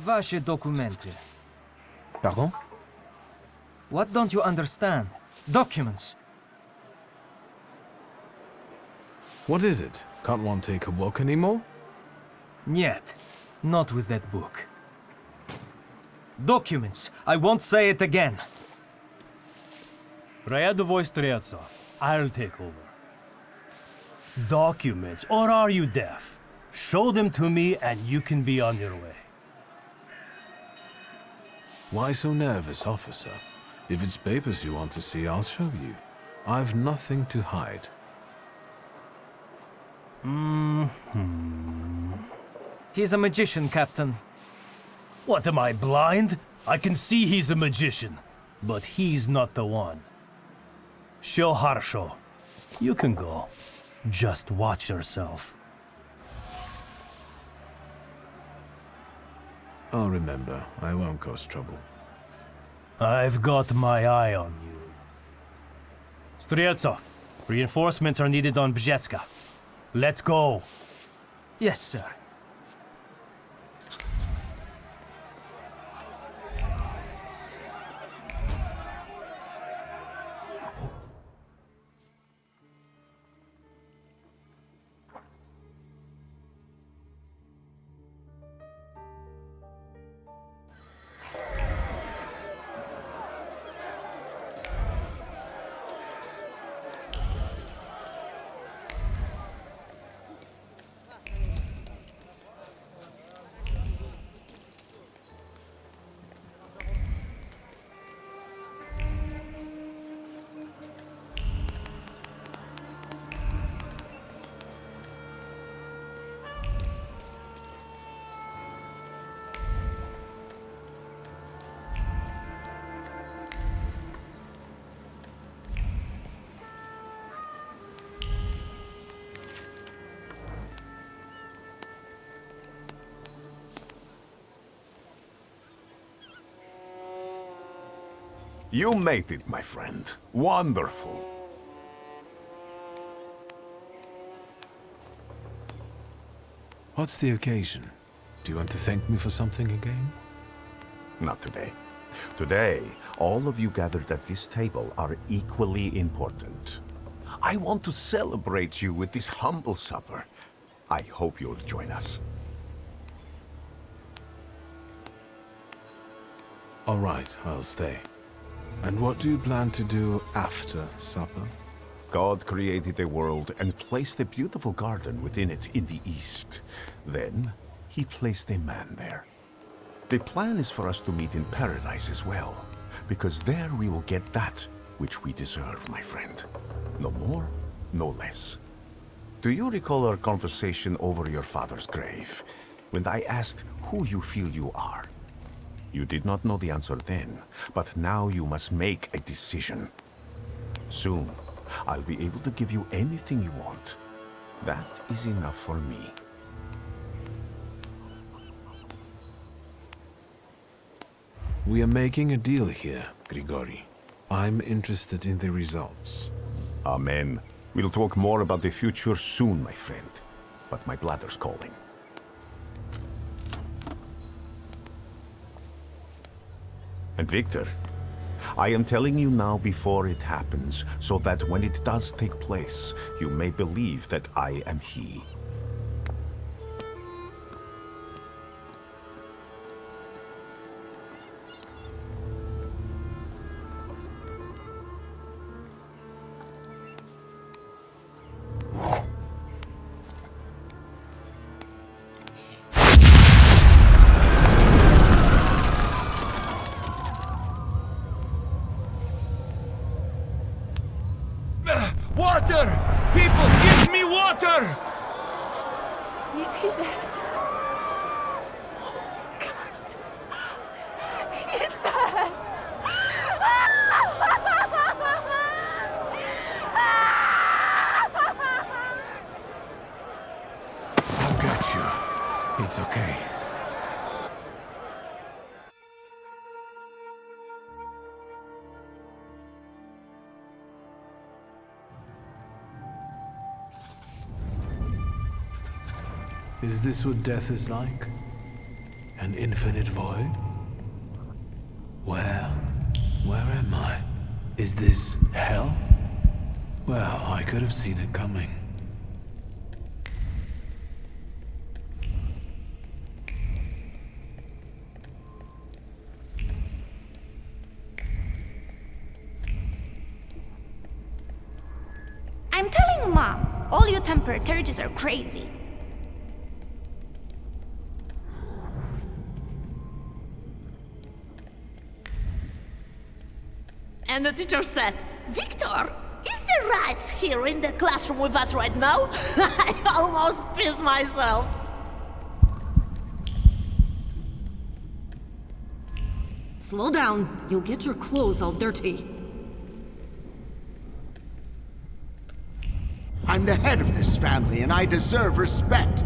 Vaše dokumenty. Pardon? What don't you understand? Documents. What is it? Can't one take a walk anymore? Niet. Not with that book. Documents. I won't say it again. Ryadovoy Streltsov, I'll take over. Documents, or are you deaf? Show them to me and you can be on your way. Why so nervous, officer? If it's papers you want to see, I'll show you. I've nothing to hide. He's a magician, Captain. What, am I blind? I can see he's a magician, but he's not the one. Show Harsho. You can go. Just watch yourself. I'll remember. I won't cause trouble. I've got my eye on you. Streltsov, reinforcements are needed on Bzetska. Let's go. Yes, sir. You made it, my friend. Wonderful. What's the occasion? Do you want to thank me for something again? Not today. Today, all of you gathered at this table are equally important. I want to celebrate you with this humble supper. I hope you'll join us. All right, I'll stay. And what do you plan to do after supper? God created a world and placed a beautiful garden within it in the east. Then, he placed a man there. The plan is for us to meet in paradise as well, because there we will get that which we deserve, my friend. No more, no less. Do you recall our conversation over your father's grave, when I asked who you feel you are? You did not know the answer then, but now you must make a decision. Soon, I'll be able to give you anything you want. That is enough for me. We are making a deal here, Grigori. I'm interested in the results. Amen. We'll talk more about the future soon, my friend. But my bladder's calling. And Victor, I am telling you now before it happens, so that when it does take place, you may believe that I am he. Water! People, give me water! Is he dead? Oh, God. He's dead! I'll get you. It's okay. Is this what death is like? An infinite void? Where? Where am I? Is this hell? Well, I could have seen it coming. I'm telling Mom, all you Thaumaturges are crazy. And the teacher said, Victor, is the right here in the classroom with us right now? I almost pissed myself. Slow down. You'll get your clothes all dirty. I'm the head of this family, and I deserve respect.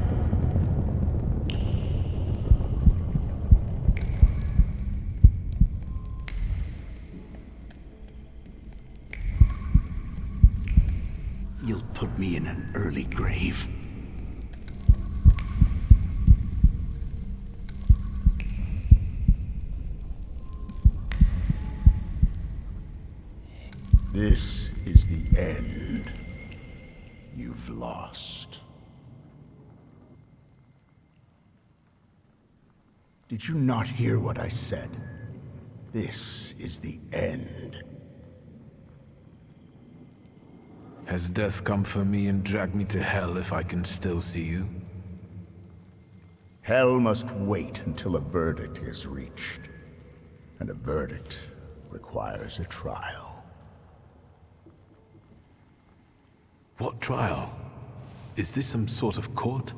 You'll put me in an early grave. This is the end. You've lost. Did you not hear what I said? This is the end. Has death come for me and dragged me to hell if I can still see you? Hell must wait until a verdict is reached. And a verdict requires a trial. What trial? Is this some sort of court?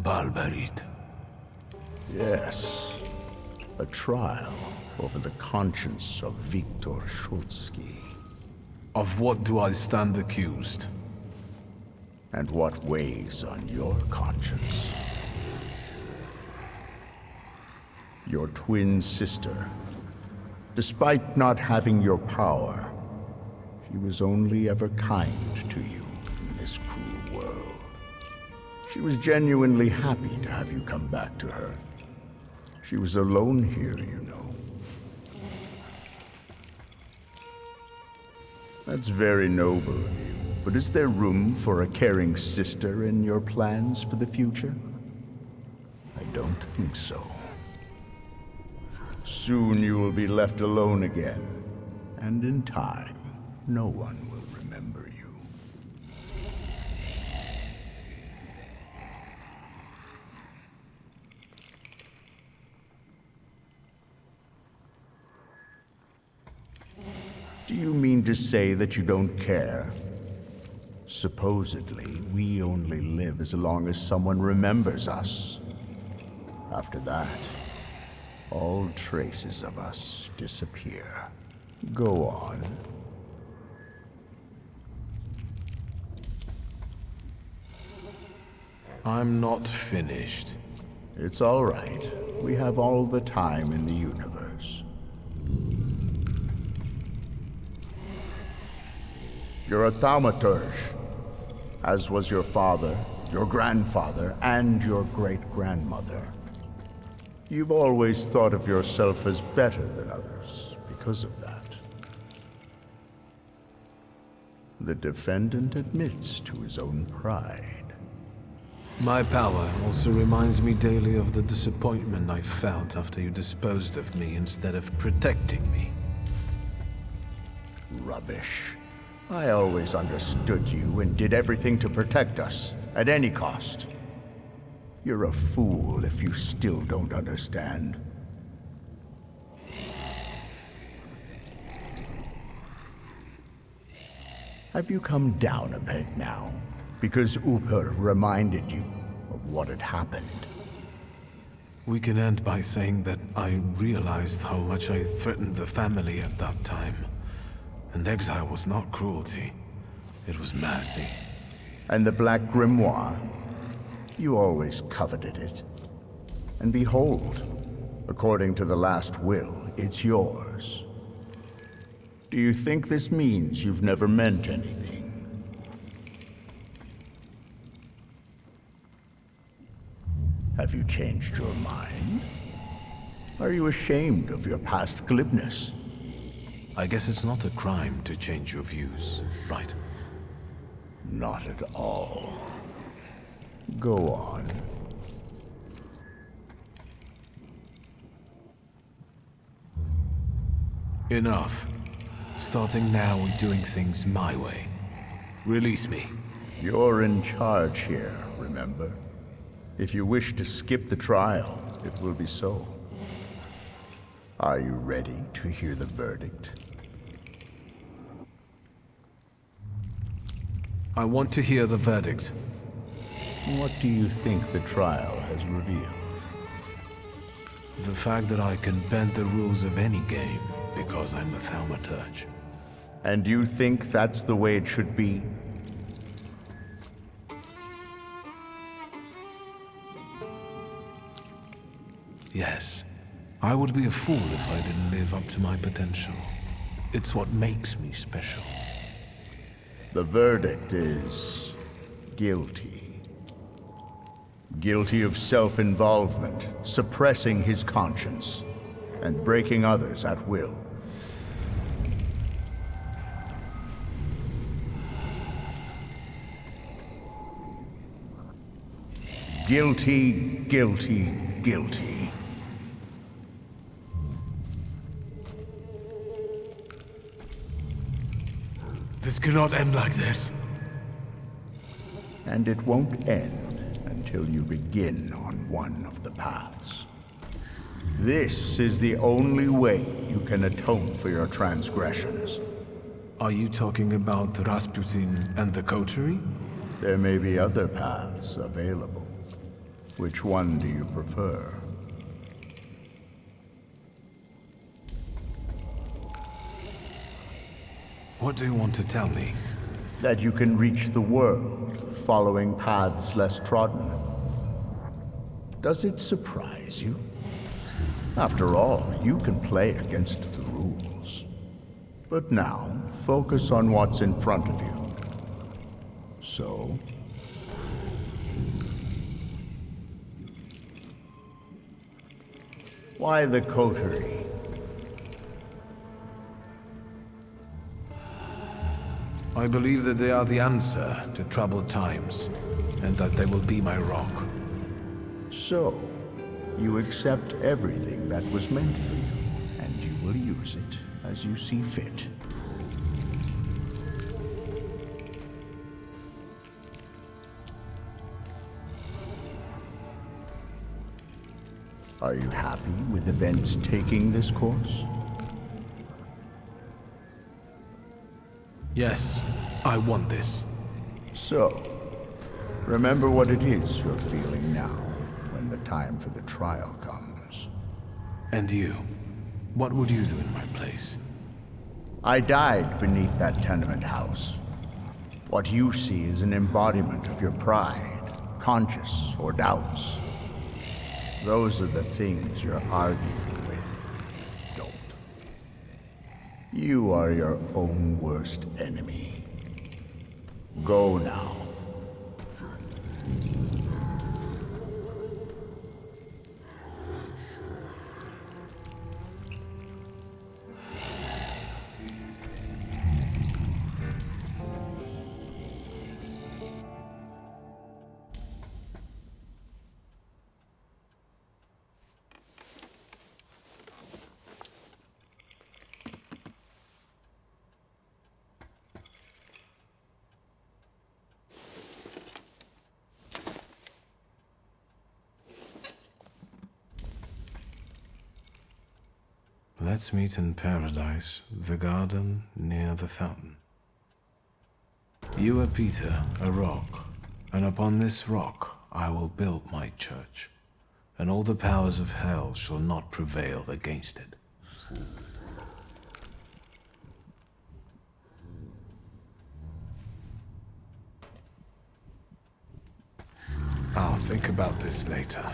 Barbarit. Yes. A trial over the conscience of Viktor Shulsky. Of what do I stand accused? And what weighs on your conscience? Your twin sister. Despite not having your power, she was only ever kind to you in this cruel world. She was genuinely happy to have you come back to her. She was alone here, you know. That's very noble of you. But is there room for a caring sister in your plans for the future? I don't think so. Soon you will be left alone again, and in time, no one will remember you. Do you mean to say that you don't care? Supposedly, we only live as long as someone remembers us. After that, all traces of us disappear. Go on. I'm not finished. It's all right. We have all the time in the universe. You're a Thaumaturge, as was your father, your grandfather, and your great-grandmother. You've always thought of yourself as better than others because of that. The defendant admits to his own pride. My power also reminds me daily of the disappointment I felt after you disposed of me instead of protecting me. Rubbish. I always understood you and did everything to protect us, at any cost. You're a fool if you still don't understand. Have you come down a peg now? Because Upur reminded you of what had happened. We can end by saying that I realized how much I threatened the family at that time. And exile was not cruelty. It was mercy. And the Black Grimoire? You always coveted it. And behold, according to the last will, it's yours. Do you think this means you've never meant anything? Have you changed your mind? Are you ashamed of your past glibness? I guess it's not a crime to change your views, right? Not at all. Go on. Enough. Starting now, we're doing things my way. Release me. You're in charge here, remember? If you wish to skip the trial, it will be so. Are you ready to hear the verdict? I want to hear the verdict. What do you think the trial has revealed? The fact that I can bend the rules of any game because I'm a Thaumaturge. And you think that's the way it should be? Yes. I would be a fool if I didn't live up to my potential. It's what makes me special. The verdict is guilty. Guilty of self-involvement, suppressing his conscience, and breaking others at will. Guilty, guilty, guilty. This cannot end like this. And it won't end until you begin on one of the paths. This is the only way you can atone for your transgressions. Are you talking about Rasputin and the coterie? There may be other paths available. Which one do you prefer? What do you want to tell me? That you can reach the world, following paths less trodden. Does it surprise you? After all, you can play against the rules. But now, focus on what's in front of you. So? Why the coterie? I believe that they are the answer to troubled times, and that they will be my rock. So, you accept everything that was meant for you, and you will use it as you see fit. Are you happy with events taking this course? Yes, I want this. So, remember what it is you're feeling now, when the time for the trial comes. And you? What would you do in my place? I died beneath that tenement house. What you see is an embodiment of your pride, conscience, or doubts. Those are the things you're arguing with. Don't. You are your own worst enemy. Go now. Let's meet in paradise, the garden near the fountain. You are Peter, a rock, and upon this rock I will build my church, and all the powers of hell shall not prevail against it. I'll think about this later.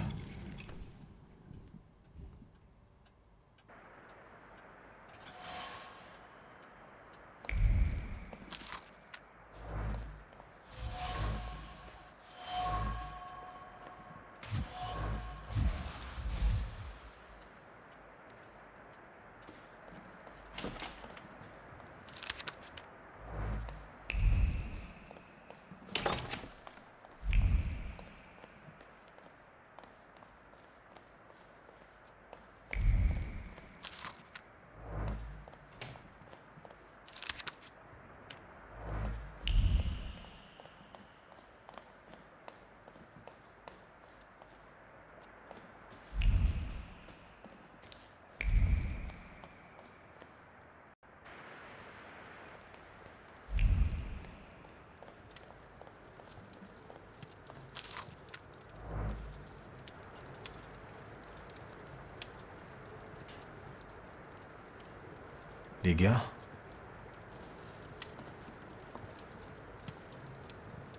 Ligia?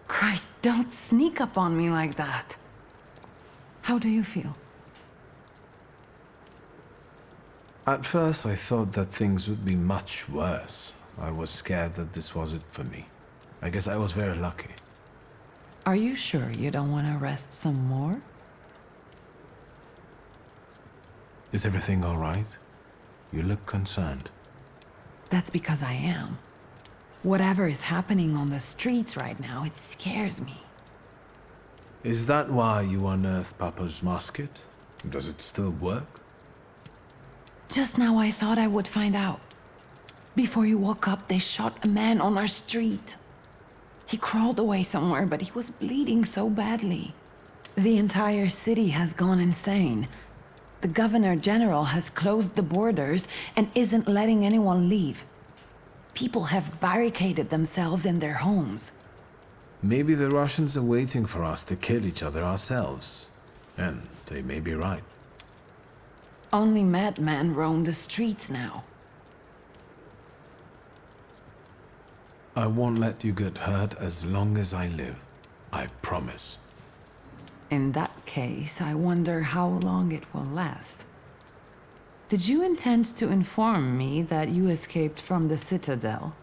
Christ, don't sneak up on me like that. How do you feel? At first, I thought that things would be much worse. I was scared that this was it for me. I guess I was very lucky. Are you sure you don't want to rest some more? Is everything all right? You look concerned. That's because I am. Whatever is happening on the streets right now, it scares me. Is that why you unearthed Papa's musket? Does it still work? Just now I thought I would find out. Before you woke up, they shot a man on our street. He crawled away somewhere, but he was bleeding so badly. The entire city has gone insane. The Governor General has closed the borders and isn't letting anyone leave. People have barricaded themselves in their homes. Maybe the Russians are waiting for us to kill each other ourselves. And they may be right. Only madmen roam the streets now. I won't let you get hurt as long as I live. I promise. In that case, I wonder how long it will last. Did you intend to inform me that you escaped from the Citadel?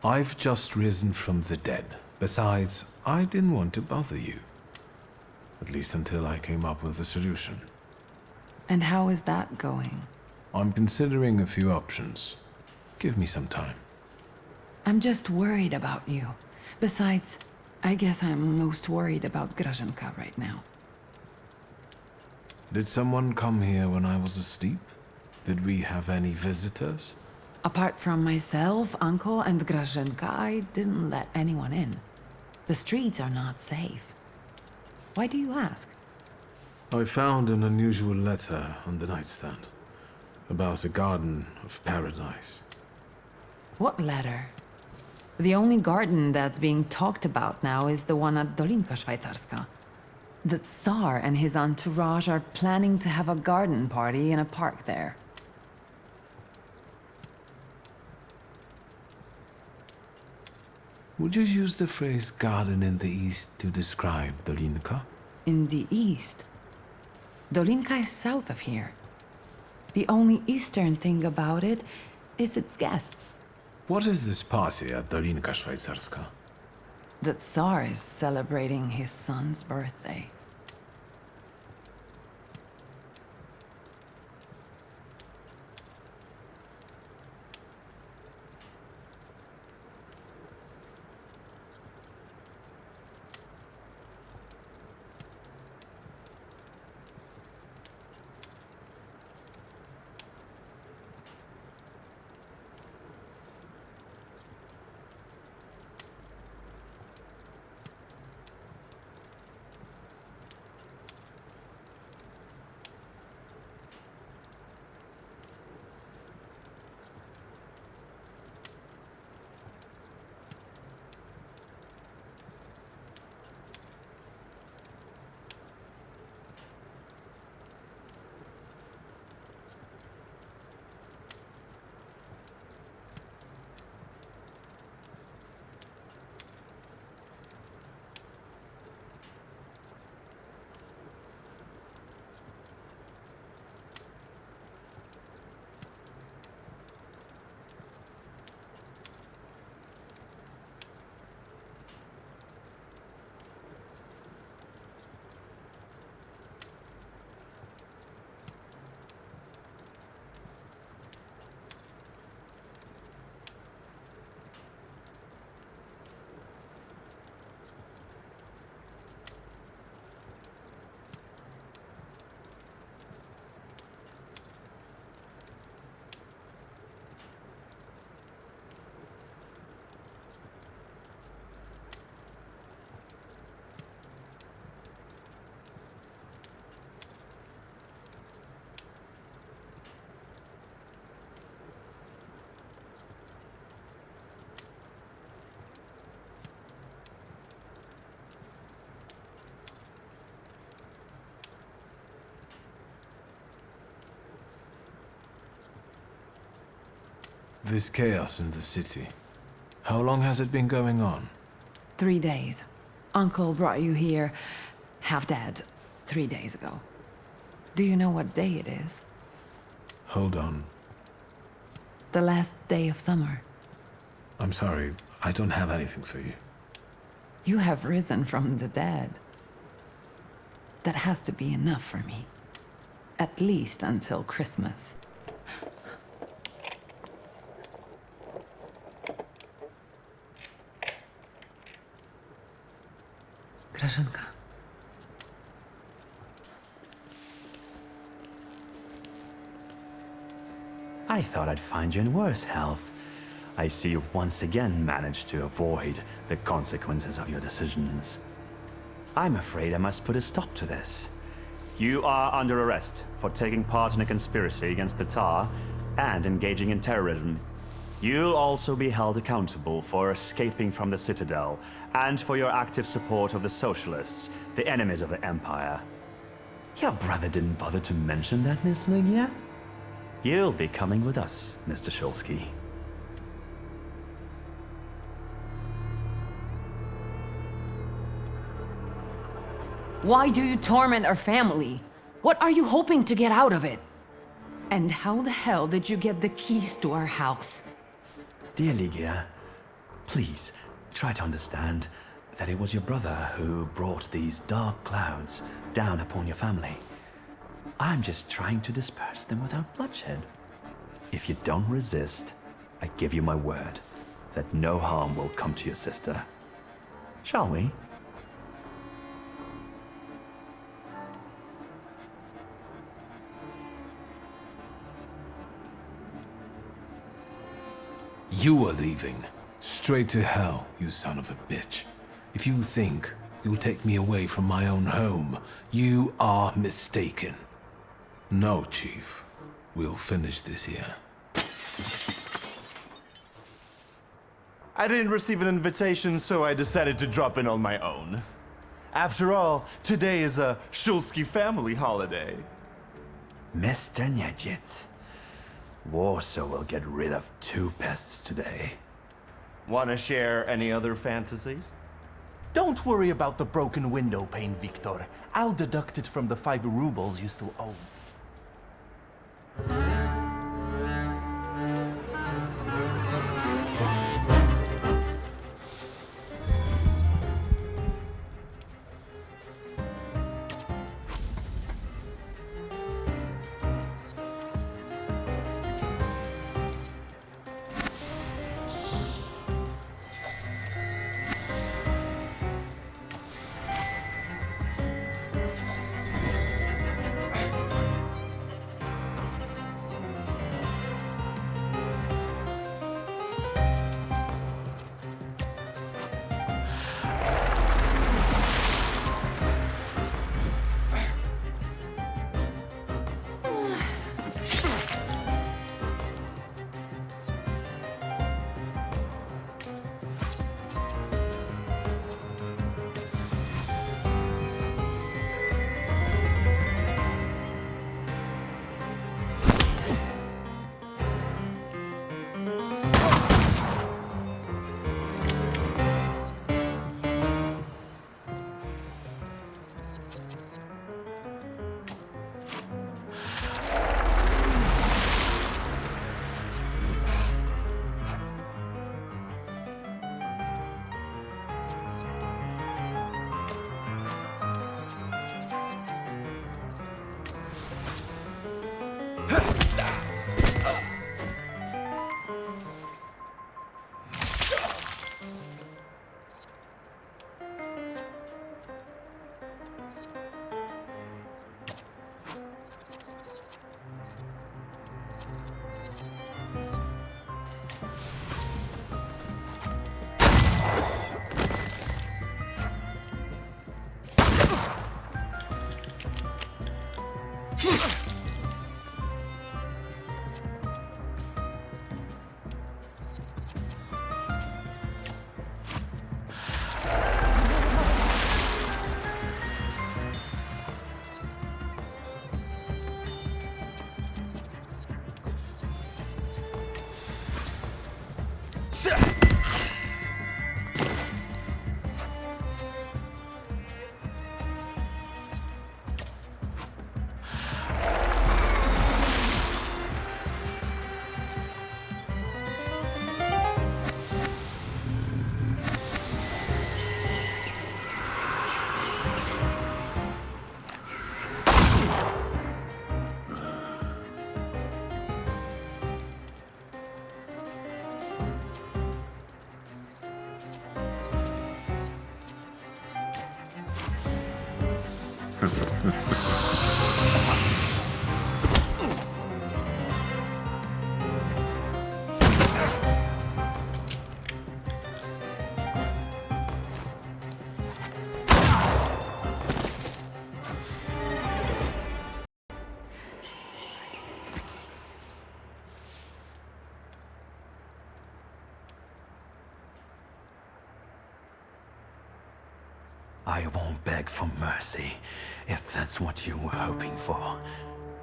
I've just risen from the dead. Besides, I didn't want to bother you. At least until I came up with a solution. And how is that going? I'm considering a few options. Give me some time. I'm just worried about you. Besides, I guess I'm most worried about Grażynka right now. Did someone come here when I was asleep? Did we have any visitors? Apart from myself, Uncle, and Grażynka, I didn't let anyone in. The streets are not safe. Why do you ask? I found an unusual letter on the nightstand. About a garden of paradise. What letter? The only garden that's being talked about now is the one at Dolinka Szwajcarska. The Tsar and his entourage are planning to have a garden party in a park there. Would you use the phrase garden in the east to describe Dolinka? In the east. Dolinka is south of here. The only eastern thing about it is its guests. What is this party at Dolinka Szwajcarska? The Tsar is celebrating his son's birthday. this chaos in the city, how long has it been going on? 3 days. Uncle brought you here, half dead, 3 days ago. Do you know what day it is? Hold on. The last day of summer. I'm sorry, I don't have anything for you. You have risen from the dead. That has to be enough for me. At least until Christmas. Grażynka. I thought I'd find you in worse health. I see you once again managed to avoid the consequences of your decisions. I'm afraid I must put a stop to this. You are under arrest for taking part in a conspiracy against the Tar and engaging in terrorism. You'll also be held accountable for escaping from the Citadel and for your active support of the Socialists, the enemies of the Empire. Your brother didn't bother to mention that, Miss Lygia? You'll be coming with us, Mr. Shulsky. Why do you torment our family? What are you hoping to get out of it? And how the hell did you get the keys to our house? Dear Lygia, please try to understand that it was your brother who brought these dark clouds down upon your family. I'm just trying to disperse them without bloodshed. If you don't resist, I give you my word that no harm will come to your sister. Shall we? You are leaving. Straight to hell, you son of a bitch. If you think you'll take me away from my own home, you are mistaken. No, Chief. We'll finish this here. I didn't receive an invitation, so I decided to drop in on my own. After all, today is a Shulsky family holiday. Mr. Niedziec, Warsaw will get rid of 2 pests today. Wanna share any other fantasies? Don't worry about the broken window pane, Victor. I'll deduct it from the 5 rubles you still owe. I won't beg for mercy, if that's what you were hoping for.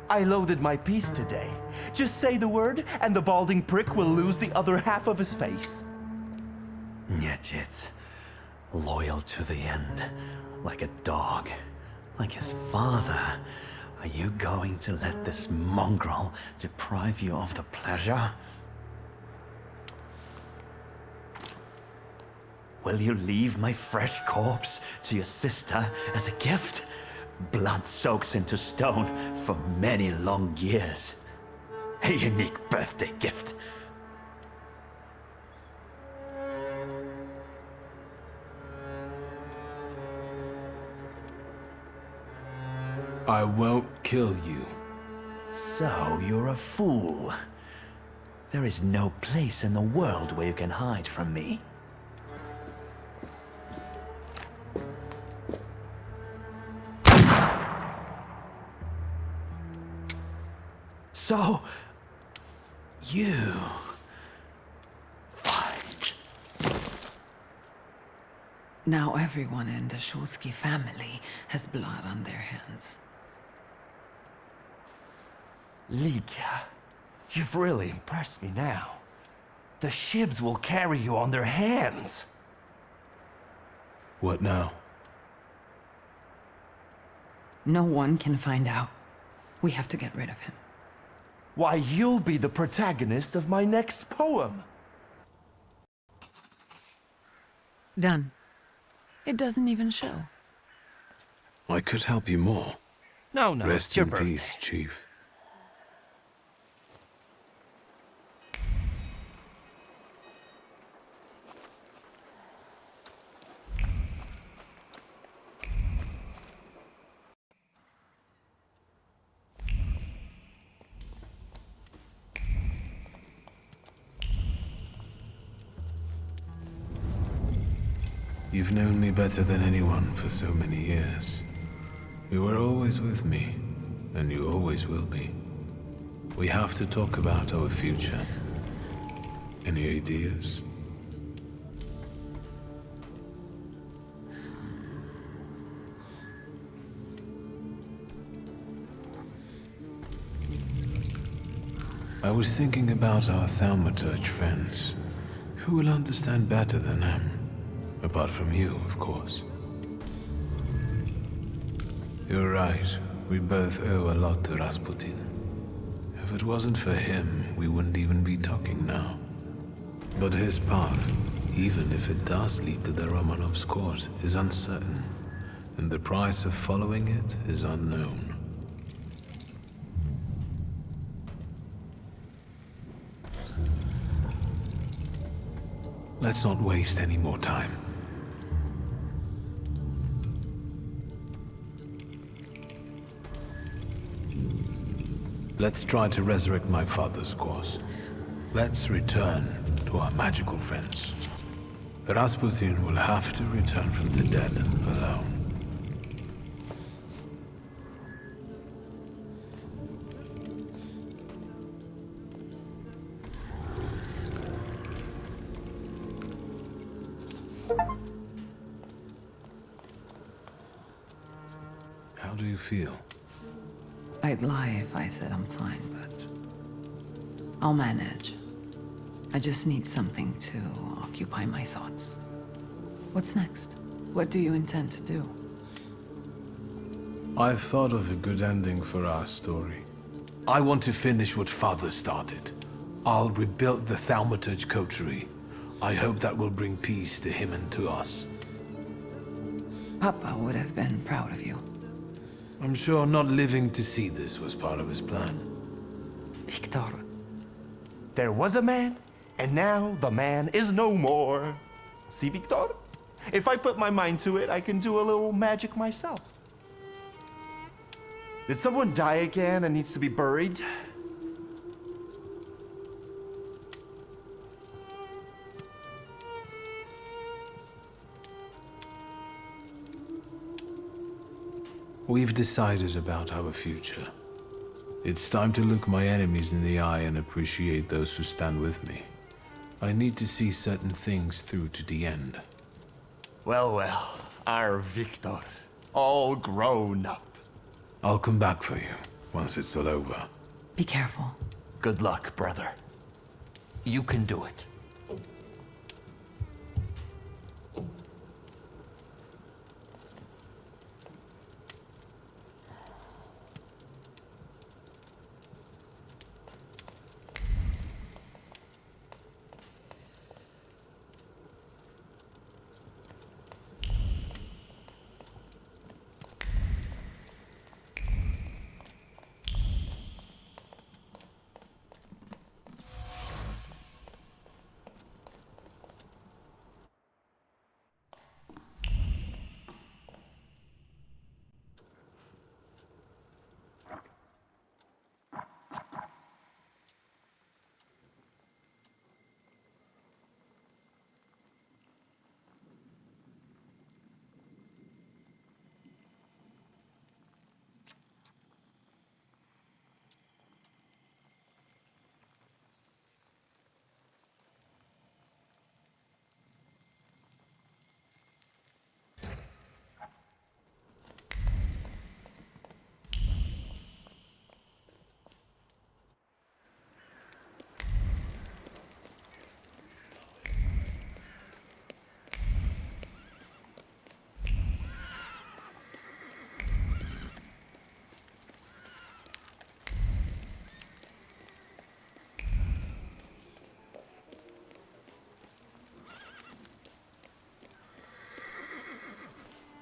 I loaded my piece today. Just say the word, and the balding prick will lose the other half of his face. Yet it's loyal to the end, like a dog, like his father. Are you going to let this mongrel deprive you of the pleasure? Will you leave my fresh corpse to your sister as a gift? Blood soaks into stone for many long years. A unique birthday gift. I won't kill you. So you're a fool. There is no place in the world where you can hide from me. So, you fight. Now everyone in the Shulsky family has blood on their hands. Ligia, you've really impressed me now. The Shivs will carry you on their hands. What now? No one can find out. We have to get rid of him. Why, you'll be the protagonist of my next poem. Done. It doesn't even show. I could help you more. No, it's Rest your in birthday. peace, Chief. You've known me better than anyone for so many years. You were always with me, and you always will be. We have to talk about our future. Any ideas? I was thinking about our Thaumaturge friends. Who will understand better than them? Apart from you, of course. You're right. We both owe a lot to Rasputin. If it wasn't for him, we wouldn't even be talking now. But his path, even if it does lead to the Romanovs' court, is uncertain. And the price of following it is unknown. Let's not waste any more time. Let's try to resurrect my father's cause. Let's return to our magical friends. Rasputin will have to return from the dead alone. How do you feel? I'd lie if I said I'm fine, but I'll manage. I just need something to occupy my thoughts. What's next? What do you intend to do? I've thought of a good ending for our story. I want to finish what Father started. I'll rebuild the Thaumaturge coterie. I hope that will bring peace to him and to us. Papa would have been proud of you. I'm sure not living to see this was part of his plan. Victor. There was a man, and now the man is no more. See, Victor? If I put my mind to it, I can do a little magic myself. Did someone die again and needs to be buried? We've decided about our future. It's time to look my enemies in the eye and appreciate those who stand with me. I need to see certain things through to the end. Well, well, our Victor, all grown up. I'll come back for you once it's all over. Be careful. Good luck, brother. You can do it.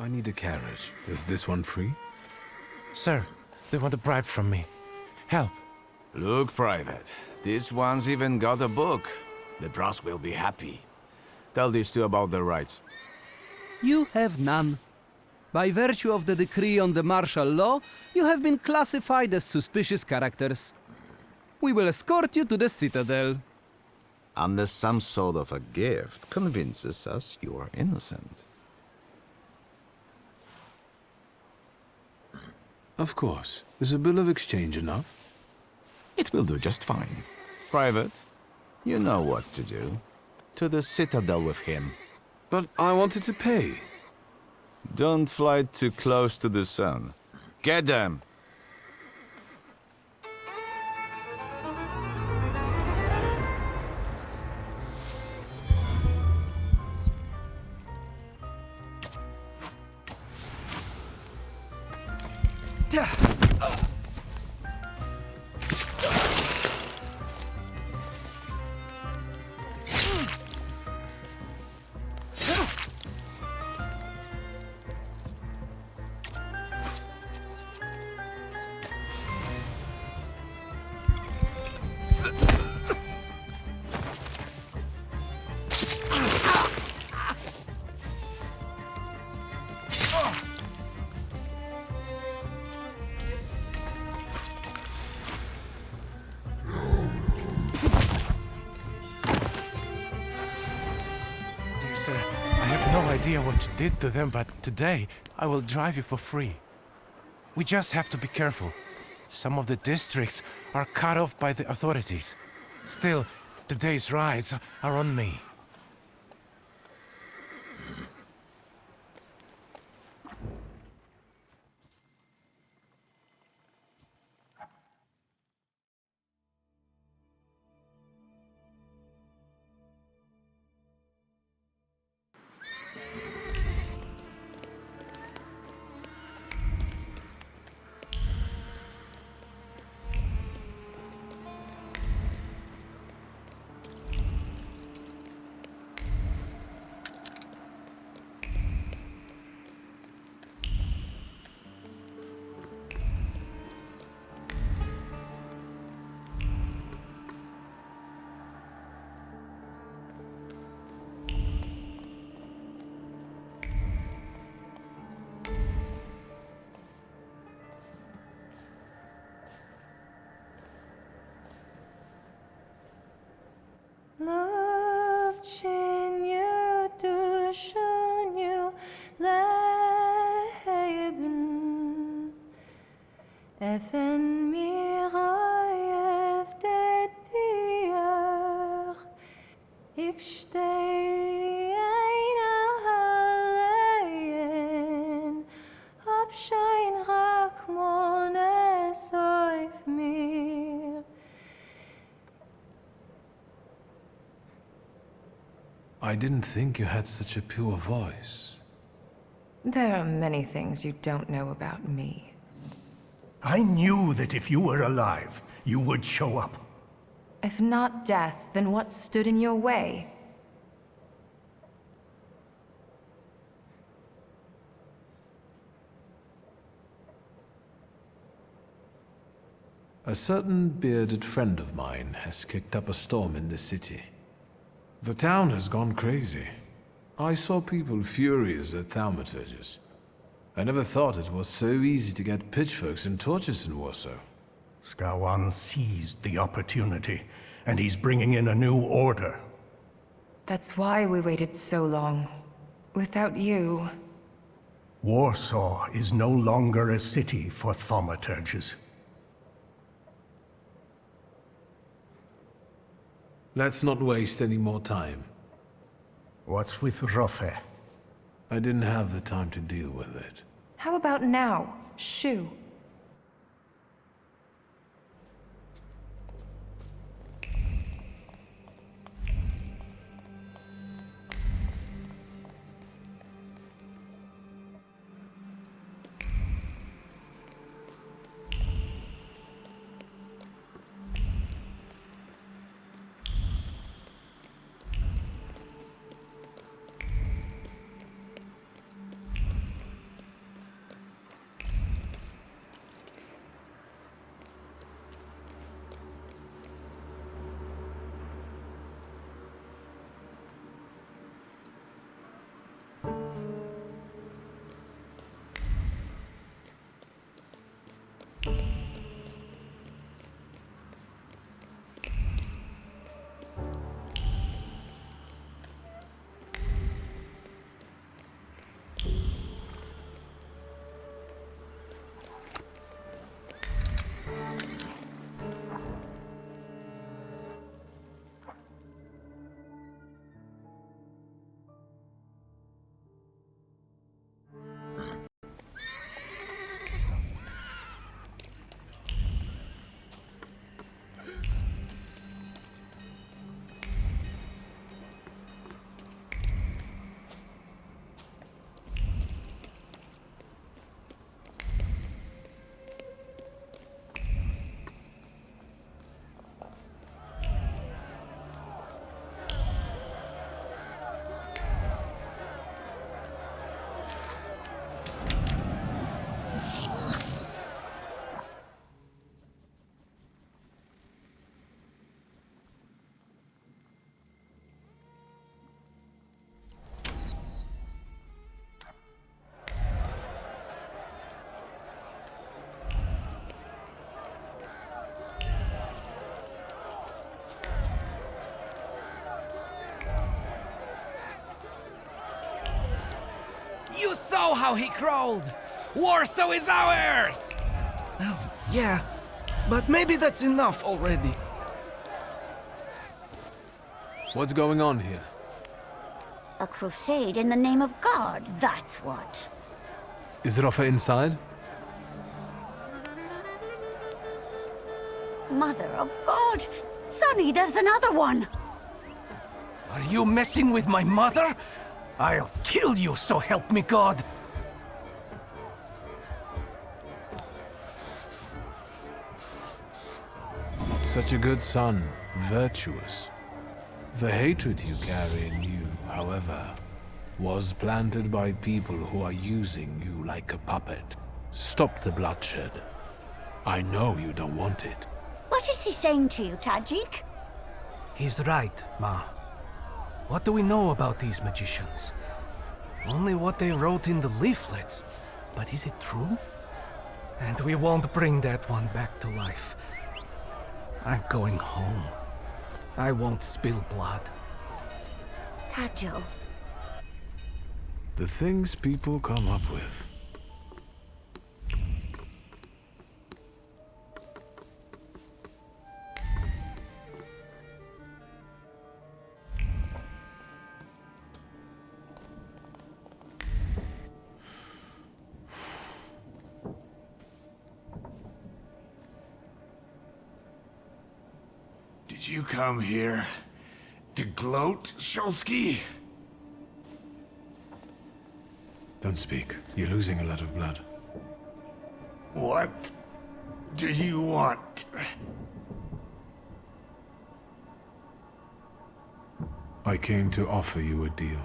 I need a carriage. Is this one free? Sir, they want a bribe from me. Help. Look, Private. This one's even got a book. The Dross will be happy. Tell these two about their rights. You have none. By virtue of the decree on the martial law, you have been classified as suspicious characters. We will escort you to the Citadel. Unless some sort of a gift convinces us you are innocent. Of course. Is a bill of exchange enough? It will do just fine. Private, you know what to do. To the Citadel with him. But I wanted to pay. Don't fly too close to the sun. Get them! Sir, I have no idea what you did to them, but today I will drive you for free. We just have to be careful. Some of the districts are cut off by the authorities. Still, today's rides are on me. Çinyu düşünü lehebn Efen mi gayef dediyor Ik steh einer Hallein Hab schein Rakmone säuf mir I didn't think you had such a pure voice. There are many things you don't know about me. I knew that if you were alive, you would show up. If not death, then what stood in your way? A certain bearded friend of mine has kicked up a storm in the city. The town has gone crazy. I saw people furious at Thaumaturges. I never thought it was so easy to get pitchforks and torches in Warsaw. Skawan seized the opportunity, and he's bringing in a new order. That's why we waited so long. Without you... Warsaw is no longer a city for Thaumaturges. Let's not waste any more time. What's with Rofe? I didn't have the time to deal with it. How about now, Shu? You saw how he crawled! Warsaw is ours! Well, yeah, but maybe that's enough already. What's going on here? A crusade in the name of God, that's what. Is Rofe inside? Mother of God! Sonny, there's another one! Are you messing with my mother? I'll kill you, so help me God! Such a good son, virtuous. The hatred you carry in you, however, was planted by people who are using you like a puppet. Stop the bloodshed. I know you don't want it. What is he saying to you, Tajik? He's right, Ma. What do we know about these magicians? Only what they wrote in the leaflets. But is it true? And we won't bring that one back to life. I'm going home. I won't spill blood. Agile. The things people come up with. Did you come here to gloat, Shulsky? Don't speak. You're losing a lot of blood. What do you want? I came to offer you a deal.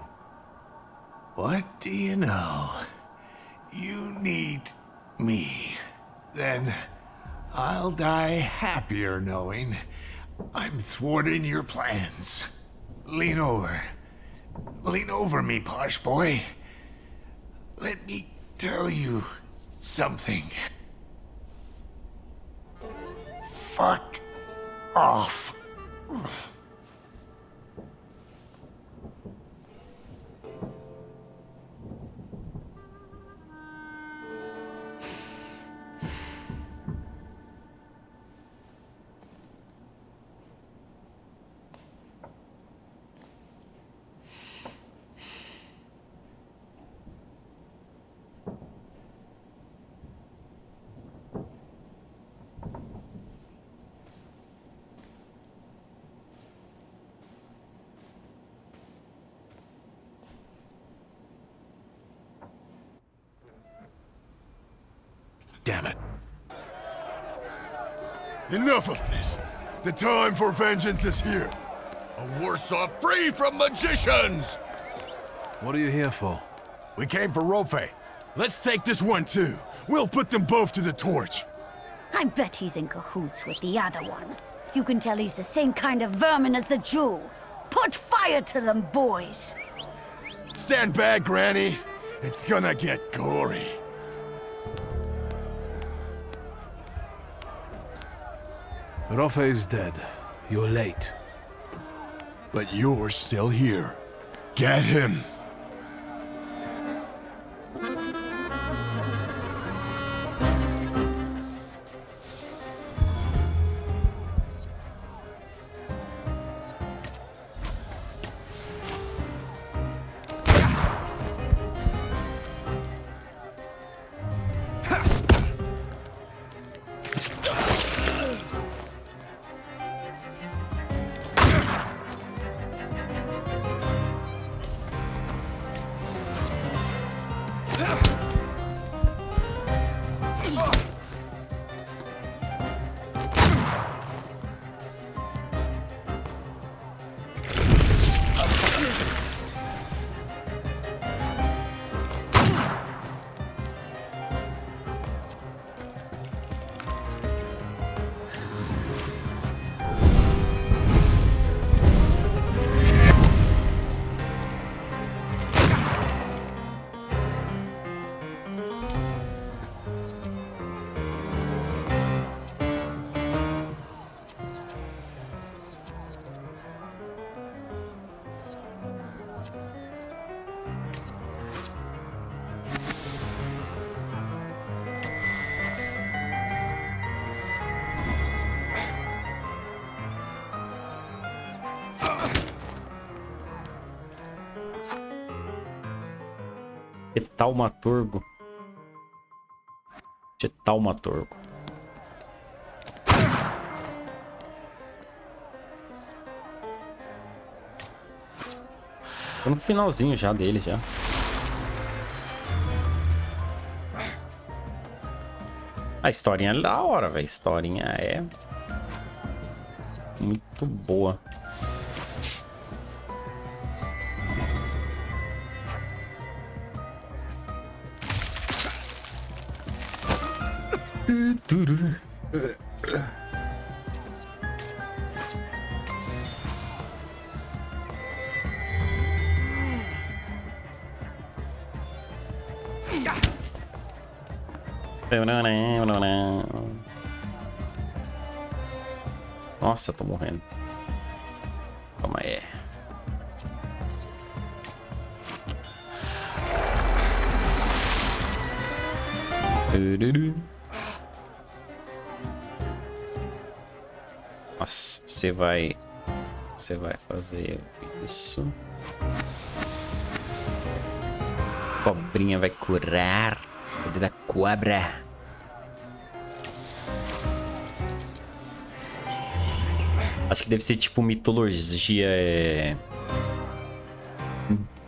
What do you know? You need me. Then I'll die happier knowing I'm thwarting your plans. Lean over. Lean over me, posh boy. Let me tell you something. Fuck off. Damn it. Enough of this. The time for vengeance is here. A Warsaw free from magicians! What are you here for? We came for Rofe. Let's take this one too. We'll put them both to the torch. I bet he's in cahoots with the other one. You can tell he's the same kind of vermin as the Jew. Put fire to them, boys. Stand back, Granny. It's gonna get gory. Rofe is dead. You're late. But you're still here. Get him. Thaumaturgo. De Thaumaturgo. Tô no finalzinho já dele já. A historinha é da hora, velho. A historinha é muito boa. Nossa, tô morrendo. Calma aí. Nossa, você vai fazer isso. Cobrinha vai curar. Poder da cobra. Acho que deve ser tipo mitologia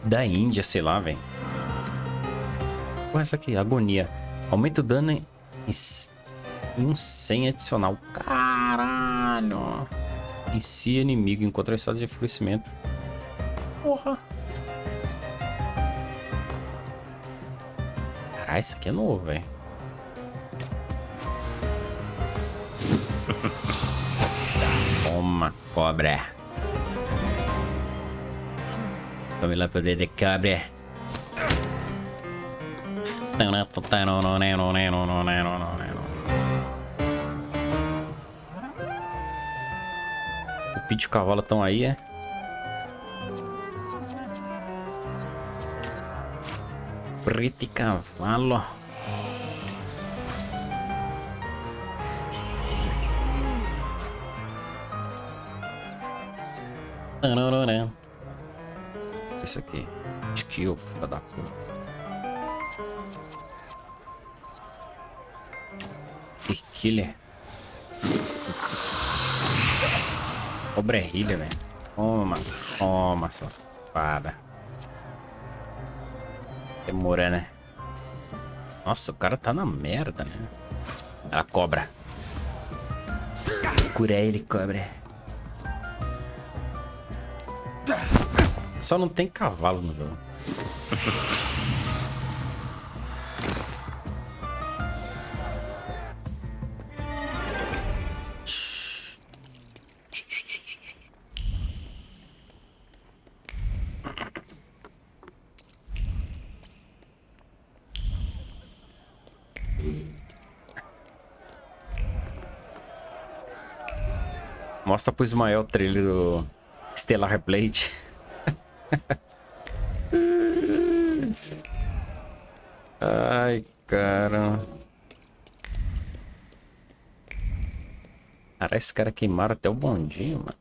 da Índia, sei lá, velho. Olha essa aqui, agonia. Aumenta o dano em um 100 adicional. Caralho. Em si, inimigo encontra o estado de enfurecimento. Porra. Caralho, isso aqui é novo, velho. Toma, cobra. Tome lá poder de cobra. O Pete e o cavalo estão aí, é? Preto e cavalo. Isso aqui. Skill, filha da puta. Que killer. Cobra é healer, velho. Toma, safada. Demora, né? Nossa, o cara tá na merda, né? A cobra. Cura ele, cobra. Só não tem cavalo no jogo. Mostra pro Ismael o trailer do Stellar Blade. Ai, cara. Cara, esses caras queimaram até o bondinho, mano.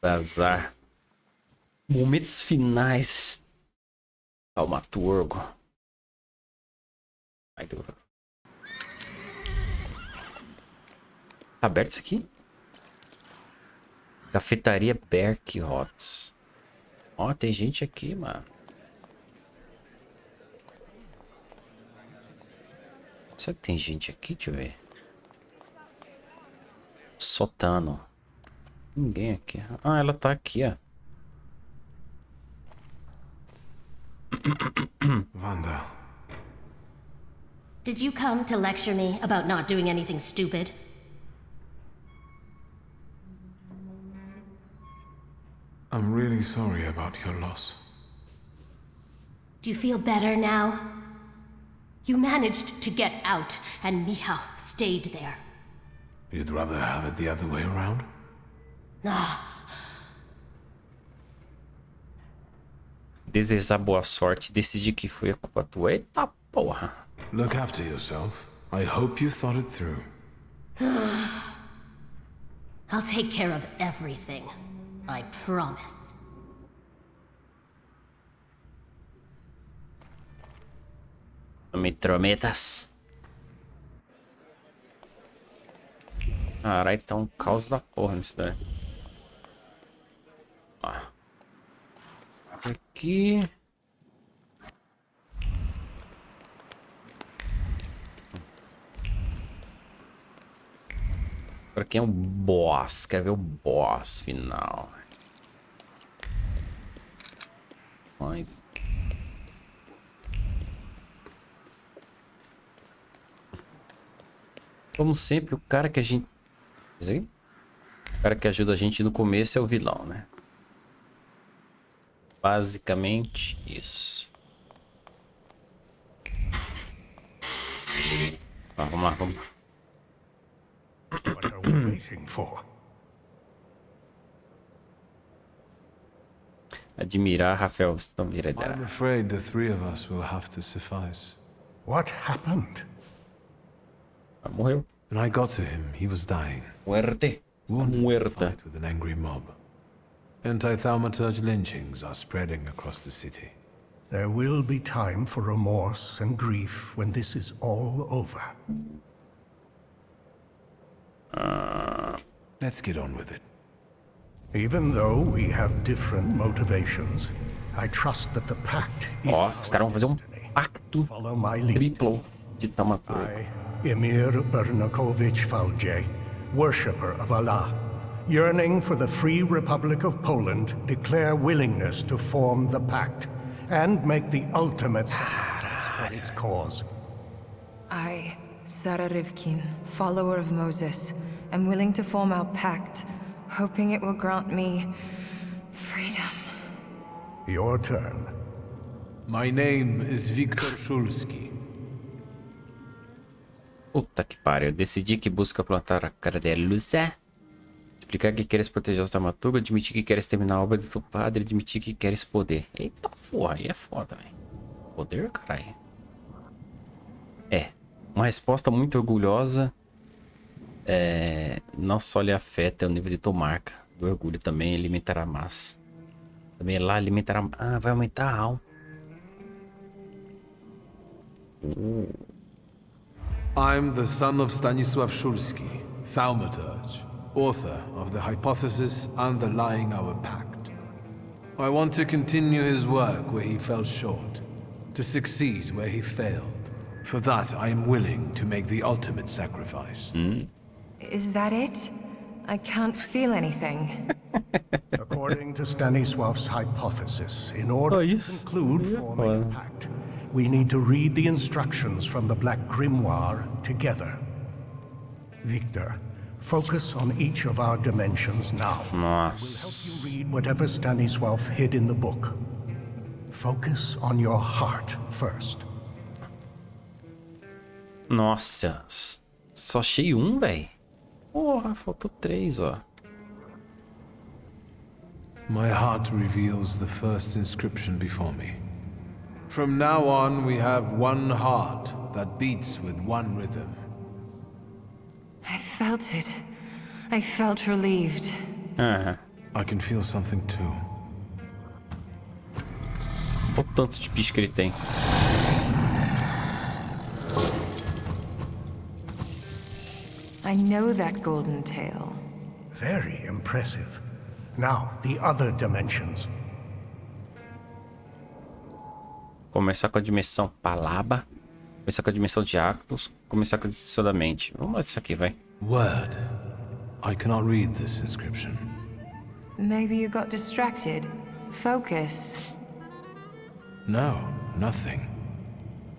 Bazar. Momentos finais. Thaumaturge. Ai, Deus. Tá aberto isso aqui? Cafetaria Berk Hots. Ó, tem gente aqui, mano. Será que tem gente aqui? Deixa eu ver. Sotano. Ninguém aqui. Ah, ela tá aqui, ó. Wanda. Did you come to lecture me about not doing anything stupid? I'm really sorry about your loss. Do you feel better now? You managed to get out, and Michal stayed there. You'd rather have it the other way around? Desejar boa sorte, decidir que foi a culpa tua. Eita porra. Look after yourself. I hope you thought it through. I'll take care of everything. I promise. Não me intrometas. Caralho, tá um caos da porra nisso daí. Ó. Aqui. Pra quem é o boss? Quero ver o boss final. Ai. Como sempre, o cara que a gente... O cara que ajuda a gente no começo é o vilão, né? Basicamente isso. Vamos lá, vamos lá. you waiting for? Admirar, Rafael, você não vira I'm dela. afraid the three of us will have to suffice. What happened? Morreu. When I got to him, he was dying. Muerte. Wounded in a Muerta. fight with an angry mob. Anti-Thaumaturge lynchings are spreading across the city. There will be time for remorse and grief when this is all over. Let's get on with it. Even though we have different motivations, I trust that the pact is Os caras vão fazer um pacto triplo de Thaumaturge. Emir Bernakovich Falje, worshipper of Allah, yearning for the free Republic of Poland, declare willingness to form the pact and make the ultimate sacrifice for its cause. I, Sarah Rivkin, follower of Moses, am willing to form our pact, hoping it will grant me freedom. Your turn. My name is Viktor Shulski. Puta que pariu. Decidir que busca plantar a cara de luz. Explicar que queres proteger os Thaumaturge. Admitir que queres terminar a obra do teu padre. Admitir que queres poder. Eita porra, aí é foda, velho. Poder, caralho. É. Uma resposta muito orgulhosa. Não só lhe afeta o nível de Thaumarca. Do orgulho também alimentará massa. Também lá alimentará. Ah, vai aumentar a alma. I'm the son of Stanisław Szulski, Thaumaturge, author of the hypothesis underlying our pact. I want to continue his work where he fell short, to succeed where he failed. For that, I am willing to make the ultimate sacrifice. Is that it? I can't feel anything. According to Stanisław's hypothesis, in order to conclude forming a pact, we need to read the instructions from the Black Grimoire together. Victor, focus on each of our dimensions now. We'll help you read whatever Stanisław hid in the book. Focus on your heart first. Nossa, só achei um, véi. Porra, faltou 3, ó. My heart reveals the first inscription before me. From now on, we have one heart that beats with one rhythm. I felt it. I felt relieved. I can feel something too. Olha o tanto de bicho que ele tem. I know that golden tail. Very impressive. Now, the other dimensions. Começar com a dimensão Palaba. Começar com a dimensão de Actos. Começar com a dimensão da mente. Vamos lá isso aqui, vai. Word. I cannot read this inscription. Maybe you got distracted. Focus. No, nothing.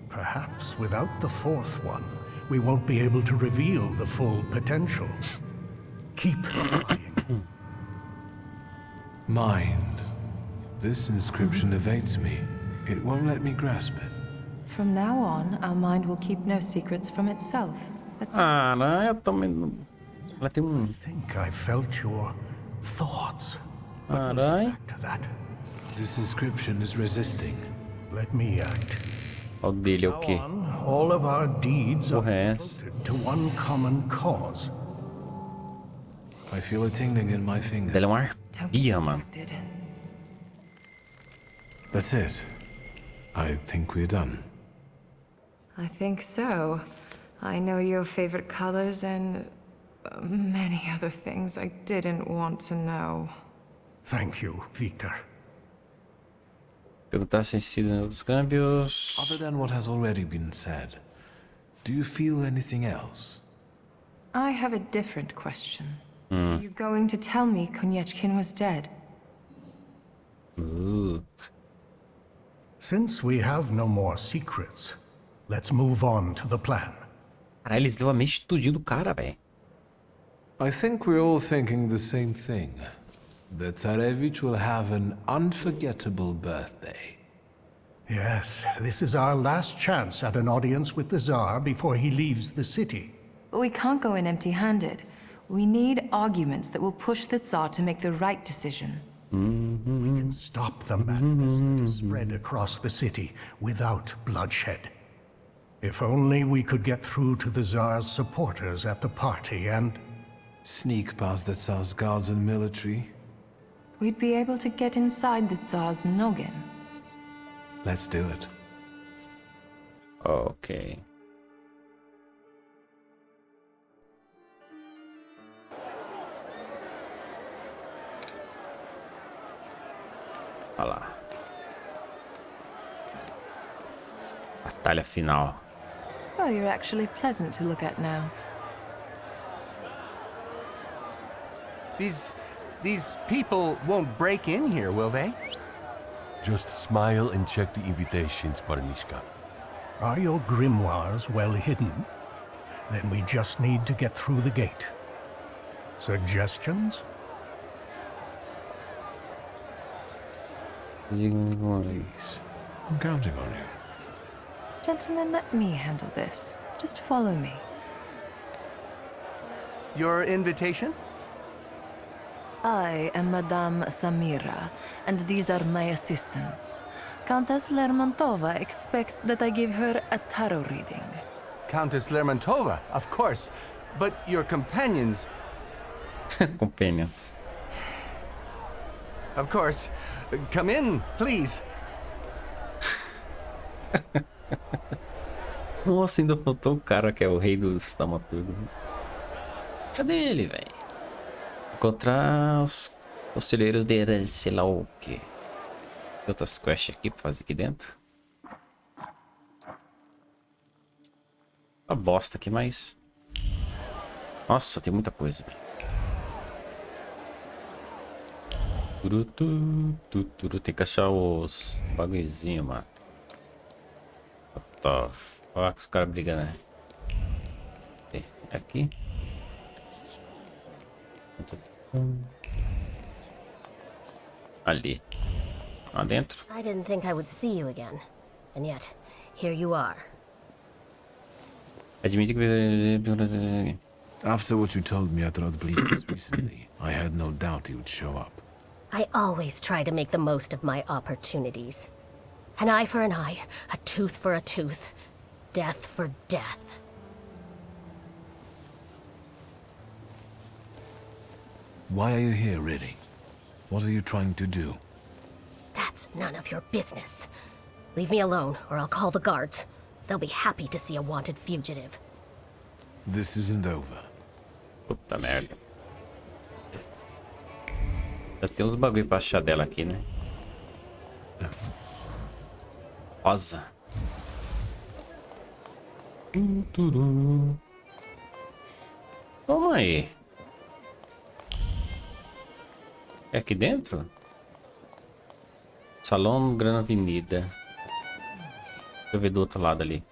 Perhaps without the fourth one, we won't be able to reveal the full potential. Keep trying. Mind. This inscription evades me. It won't let me grasp it. From now on, our mind will keep no secrets from itself. That's eu também. Ela tem I think I felt your thoughts. Caralho. Back to that. This inscription is resisting. Let me act. O dele é o quê? All of our deeds are Porra é essa? devoted to one common cause. I feel a tingling in my finger. Dela é uma arpia, mano. That's it. I think we're done. I think so. I know your favorite colors and many other things I didn't want to know. Thank you, Victor. Perguntar se sido dos câmbios. Other than what has already been said, do you feel anything else? I have a different question. Are you going to tell me Konieczkin was dead? Since we have no more secrets, let's move on to the plan. Caralho, eles deu a mente tudinho do cara, velho. I think we're all thinking the same thing. That Tsarevich will have an unforgettable birthday. Yes, this is our last chance at an audience with the Tsar before he leaves the city. But we can't go in empty-handed. We need arguments that will push the Tsar to make the right decision. We can stop the madness that has spread across the city without bloodshed. If only we could get through to the Tsar's supporters at the party and... Sneak past the Tsar's guards and military. We'd be able to get inside the Tsar's noggin. Let's do it. Ok. Olha lá. Batalha final. Oh, you're actually pleasant to look at now. These people won't break in here, will they? Just smile and check the invitations, Parmishka. Are your grimoires well hidden? Then we just need to get through the gate. Suggestions? Please. I'm counting on you. Gentlemen, let me handle this. Just follow me. Your invitation? I am Madame Samira, and these are my assistants. Countess Lermontova expects that I give her a tarot reading. Countess Lermontova, of course. But your companions... Companions. Of course. Come in, please. Nossa, ainda faltou o cara que é o rei dos Thaumaturge. Cadê ele, velho? Encontrar os conselheiros de sei lá o que. Tem outras quests aqui pra fazer aqui dentro. Uma bosta aqui, mas... Nossa, tem muita coisa, velho. Tem que achar os bagulhozinhos, mano. Tá. Olha que os caras brigando, né? É aqui. Ali. Lá dentro. I didn't think I would see you again. And yet, here you are. Admite que... After what you told me at Rodbliss recently, I had no doubt he would show up. I always try to make the most of my opportunities. An eye for an eye, a tooth for a tooth, death for death. Why are you here, really? What are you trying to do? That's none of your business. Leave me alone, or I'll call the guards. They'll be happy to see a wanted fugitive. This isn't over. Puta merda. Já tem uns bagulho pra achar dela aqui, né? Rosa. Toma aí. É aqui dentro? Salão Gran Avenida. Deixa eu ver do outro lado ali.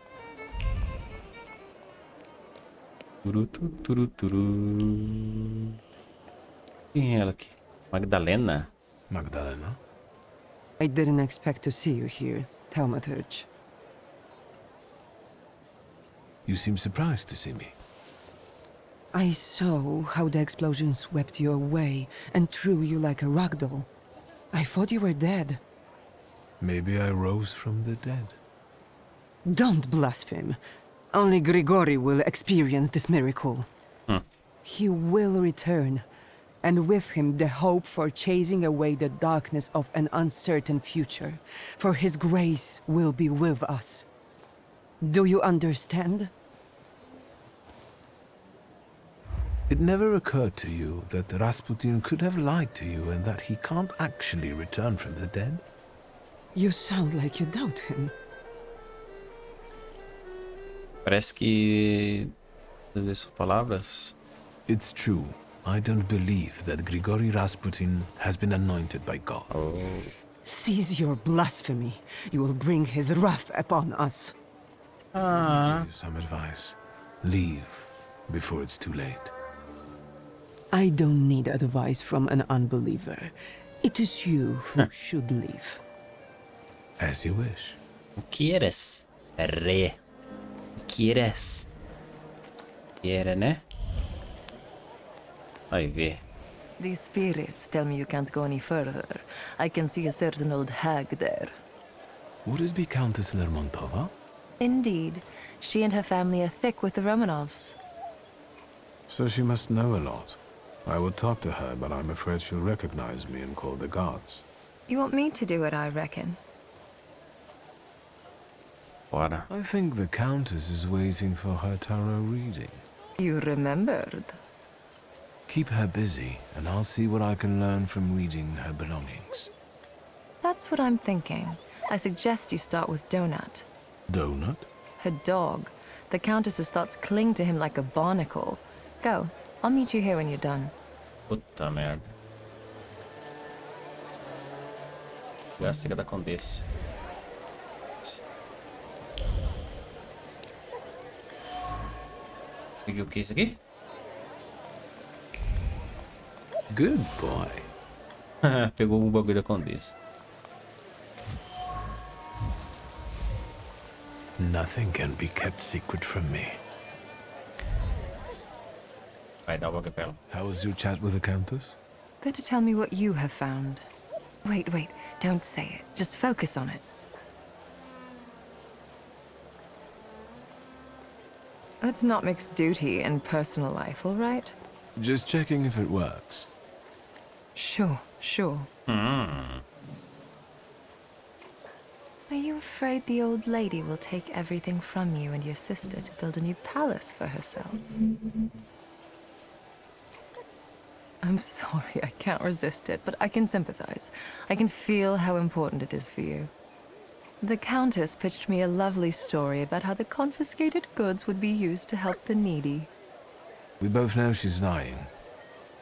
Quem é ela aqui? Magdalena? Magdalena? I didn't expect to see you here, Thaumaturge. You seem surprised to see me. I saw how the explosion swept you away and threw you like a ragdoll. I thought you were dead. Maybe I rose from the dead. Don't blaspheme. Only Grigori will experience this miracle. He will return, and with him the hope for chasing away the darkness of an uncertain future. For his grace will be with us. Do you understand? It never occurred to you that Rasputin could have lied to you and that he can't actually return from the dead? You sound like you doubt him. Parece que... Essas palavras... It's true. I don't believe that Grigory Rasputin has been anointed by God. Oh. Cease your blasphemy. You will bring his wrath upon us. I'll give you some advice. Leave before it's too late. I don't need advice from an unbeliever. It is you who should leave. As you wish. ¿Quieres? Re. ¿Quieres? Quiere, né? Vai ver. These spirits tell me you can't go any further. I can see a certain old hag there. Would it be Countess Lermontova? Indeed. She and her family are thick with the Romanovs. So she must know a lot. I would talk to her, but I'm afraid she'll recognize me and call the guards. You want me to do it, I reckon. Bora. I think the Countess is waiting for her tarot reading. You remembered. Keep her busy, and I'll see what I can learn from reading her belongings. That's what I'm thinking. I suggest you start with Donut. Donut? Her dog. The Countess's thoughts cling to him like a barnacle. Go. I'll meet you here when you're done. Puta merda. Gasta cada condesse. Peguei o que é isso aqui? Good boy. Pegou o bagulho da condessa. Nothing can be kept secret from me. Vai dar o bagulho pra ela. How was your chat with the Countess? Better tell me what you have found. Wait, don't say it. Just focus on it. Let's not mix duty and personal life, all right? Just checking if it works. Sure. Hmm. Are you afraid the old lady will take everything from you and your sister to build a new palace for herself? I'm sorry, I can't resist it, but I can sympathize. I can feel how important it is for you. The Countess pitched me a lovely story about how the confiscated goods would be used to help the needy. We both know she's dying,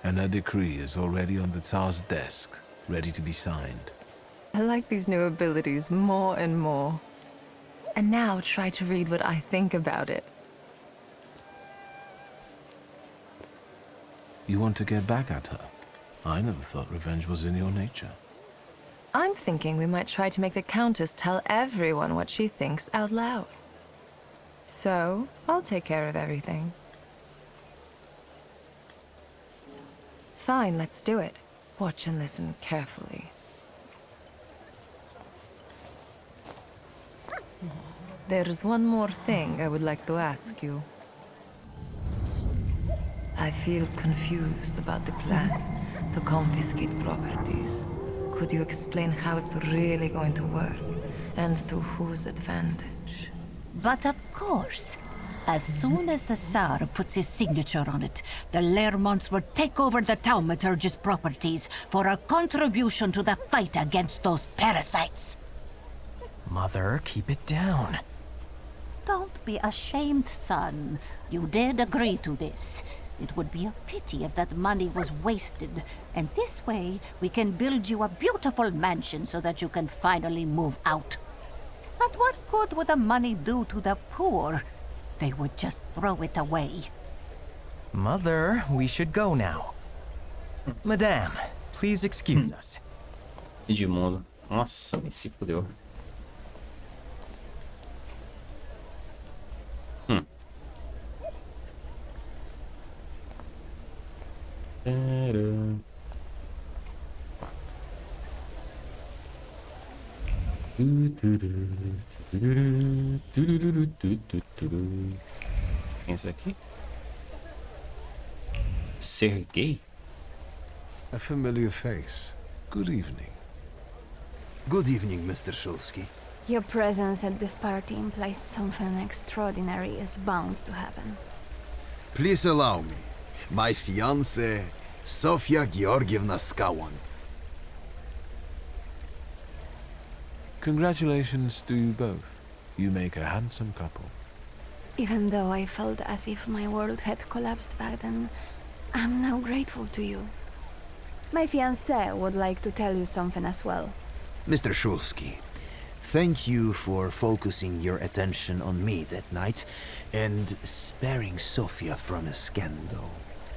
and her decree is already on the Tsar's desk, ready to be signed. I like these new abilities more and more. And now try to read what I think about it. You want to get back at her? I never thought revenge was in your nature. I'm thinking we might try to make the Countess tell everyone what she thinks out loud. So, I'll take care of everything. Fine, let's do it. Watch and listen carefully. There's one more thing I would like to ask you. I feel confused about the plan to confiscate properties. Could you explain how it's really going to work, and to whose advantage? But of course. As soon as the Tsar puts his signature on it, the Lermonts will take over the Thaumaturge's properties for a contribution to the fight against those parasites. Mother, keep it down. Don't be ashamed, son. You did agree to this. It would be a pity if that money was wasted. And this way, we can build you a beautiful mansion so that you can finally move out. But what good would the money do to the poor? They would just throw it away. Mother, we should go now. Madame, please excuse us. Edmundo. Nossa, me se fudeu. Esse aqui? Sergei? A familiar face. Good evening. Good evening, Mr. Shulsky. Your presence at this party implies something extraordinary is bound to happen. Please allow me. My fiancée, Sofia Georgievna Skawan. Congratulations to you both. You make a handsome couple. Even though I felt as if my world had collapsed back then, I'm now grateful to you. My fiancé would like to tell you something as well. Mr. Shulsky, thank you for focusing your attention on me that night and sparing Sofia from a scandal.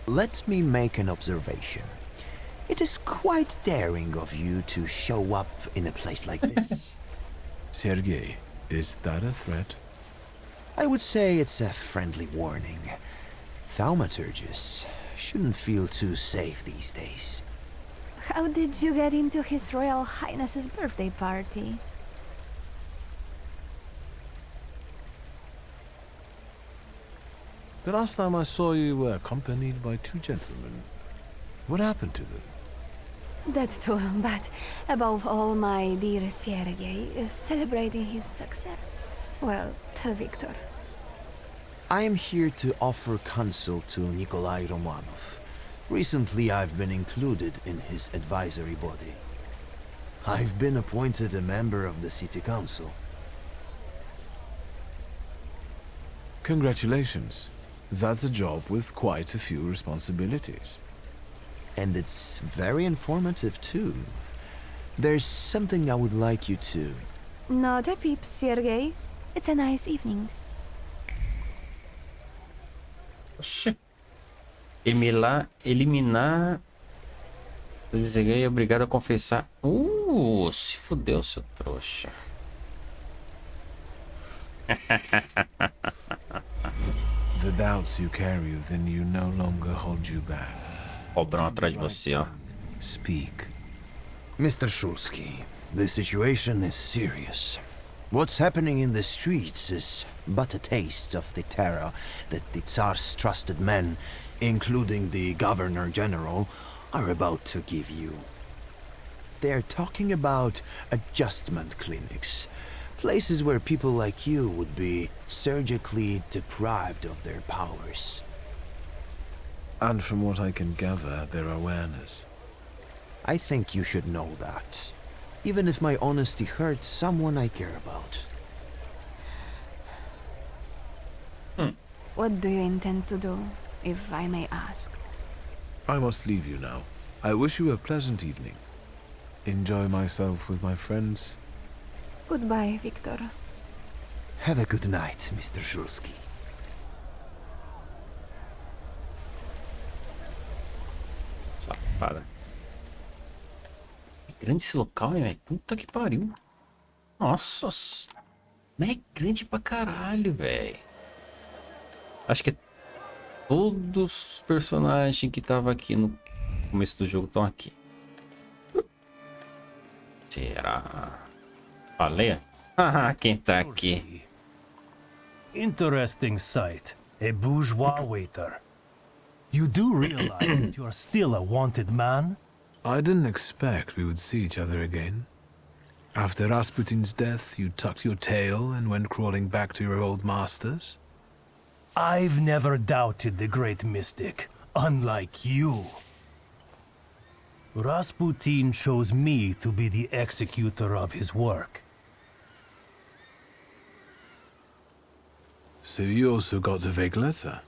Let me make an observation. It is quite daring of you to show up in a place like this. Sergei, is that a threat? I would say it's a friendly warning. Thaumaturges shouldn't feel too safe these days. How did you get into His Royal Highness's birthday party? The last time I saw you were accompanied by 2 gentlemen. What happened to them? That too, but above all, my dear Sergei is celebrating his success. Well, tell Victor. I am here to offer counsel to Nikolai Romanov. Recently, I've been included in his advisory body. I've been appointed a member of the city council. Congratulations. That's a job with quite a few responsibilities. And it's very informative, too. There's something I would like you to... Not a peep, Sergei. It's a nice evening. Oxi. Eliminar. Deseguei obrigado a confessar. Se fudeu, seu trouxa. The doubts you carry within you no longer hold you back. Cobrão atrás de você, ó. Speak. Mr. Shulsky, the situation is serious. What's happening in the streets is but a taste of the terror that the Tsar's trusted men, including the Governor General, are about to give you. They're talking about adjustment clinics, places where people like you would be surgically deprived of their powers. And from what I can gather, their awareness. I think you should know that, even if my honesty hurts someone I care about. What do you intend to do, if I may ask? I must leave you now. I wish you a pleasant evening. Enjoy myself with my friends. Goodbye, Victor. Have a good night, Mr. Shulsky. Safada. É grande esse local, hein, velho? Puta que pariu. Nossa. Mas é grande pra caralho, velho. Acho que todos os personagens que estavam aqui no começo do jogo estão aqui. Será? Falei? Ah, quem tá aqui? Interesting sight. A bourgeois waiter. You do realize that you are still a wanted man? I didn't expect we would see each other again. After Rasputin's death, you tucked your tail and went crawling back to your old masters? I've never doubted the great mystic, unlike you. Rasputin chose me to be the executor of his work. So you also got a vague letter.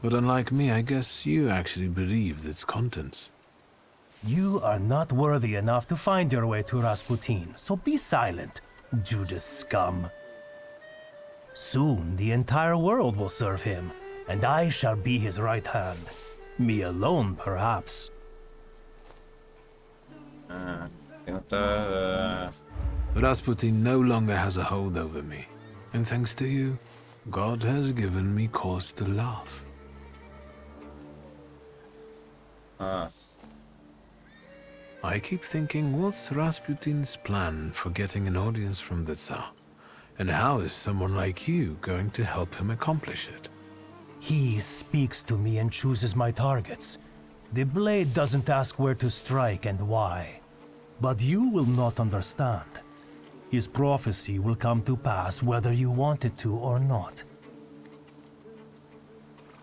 But unlike me, I guess you actually believed its contents. You are not worthy enough to find your way to Rasputin, so be silent, Judas scum. Soon the entire world will serve him, and I shall be his right hand. Me alone, perhaps. Rasputin no longer has a hold over me, and thanks to you, God has given me cause to laugh. I keep thinking, what's Rasputin's plan for getting an audience from the Tsar? And how is someone like you going to help him accomplish it? He speaks to me and chooses my targets. The blade doesn't ask where to strike and why. But you will not understand. His prophecy will come to pass whether you want it to or not.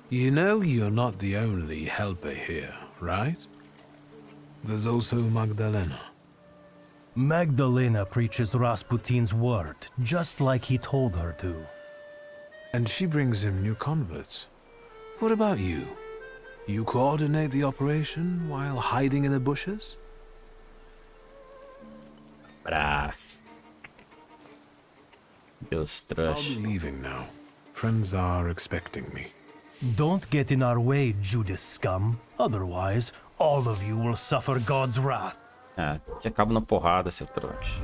You know you're not the only helper here, right? There's also Magdalena. Magdalena preaches Rasputin's word, just like he told her to. And she brings him new converts. What about you? You coordinate the operation while hiding in the bushes? Brah. Deus I'll trouxe. be leaving now. Friends are expecting me. Don't get in our way, Judas scum. Otherwise, all of you will suffer God's wrath. Ah, te acabo na porrada, seu trouxa.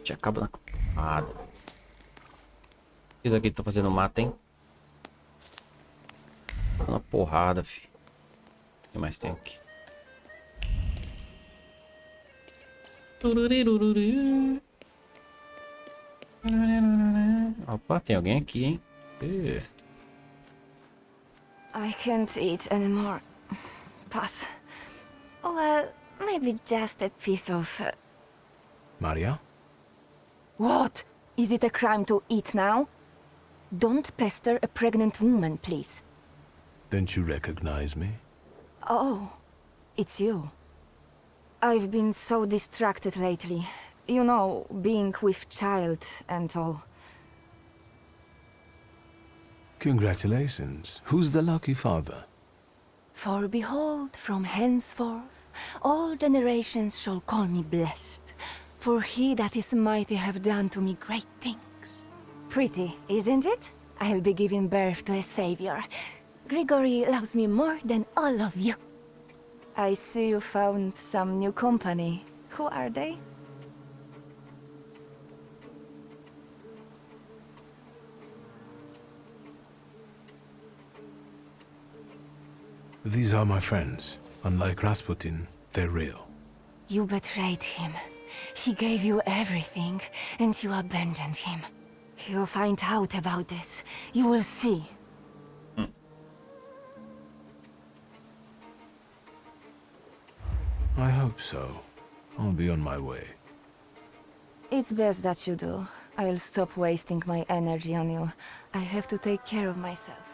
Te acabo na porrada. Isso aqui tô fazendo mata, hein? Uma porrada, fi. O que mais tem aqui? Opa, tem alguém aqui, hein? I can't eat anymore. Pass. Well, maybe just a piece of... Maria? What? Is it a crime to eat now? Don't pester a pregnant woman, please. Don't you recognize me? Oh, it's you. I've been so distracted lately. You know, being with child and all. Congratulations. Who's the lucky father? For behold, from henceforth, all generations shall call me blessed. For he that is mighty have done to me great things. Pretty, isn't it? I'll be giving birth to a savior. Grigory loves me more than all of you. I see you found some new company. Who are they? These are my friends. Unlike Rasputin, they're real. You betrayed him. He gave you everything, and you abandoned him. He'll find out about this. You will see. I hope so. I'll be on my way. It's best that you do. I'll stop wasting my energy on you. I have to take care of myself.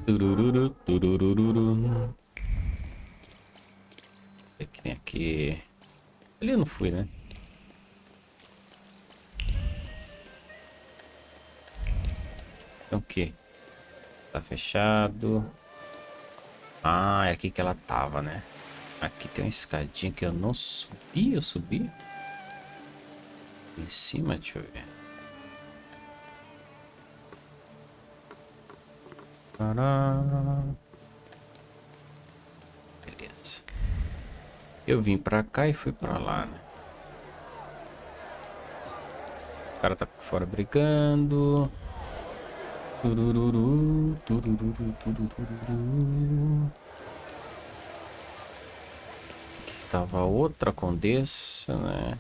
O que tem aqui? Ali eu não fui, né? Tem o quê? Tá fechado. Ah, é aqui que ela tava, né? Aqui tem uma escadinha que eu não subi. Eu subi? Em cima, deixa eu ver. Beleza. Eu vim pra cá e fui pra lá, né? O cara tá por fora brigando. Turururu, turururu, turururu. Aqui tava outra condessa, né?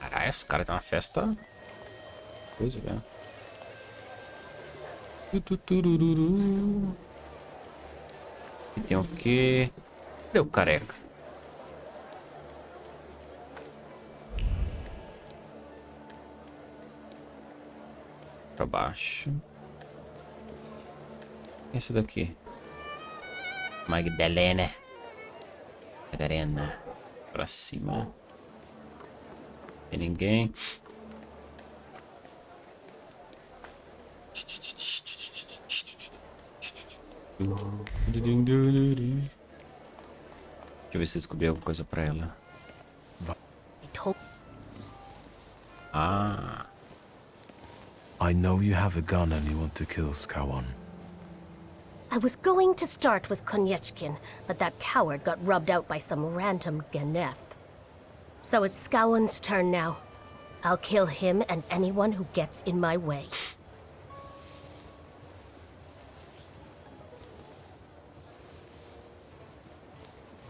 Caralho, esse cara tem uma festa. Coisa, velho. Turururu. E tem o quê? Cadê o careca? Pra baixo. Esse daqui. Magdalena. Magdalena. Pra cima. Tem ninguém. Deixa eu ver se descobri alguma coisa pra ela. Ah. I know you have a gun and you want to kill Skawan. I was going to start with Konyechkin, but that coward got rubbed out by some random Geneth. So it's Skawan's turn now. I'll kill him and anyone who gets in my way.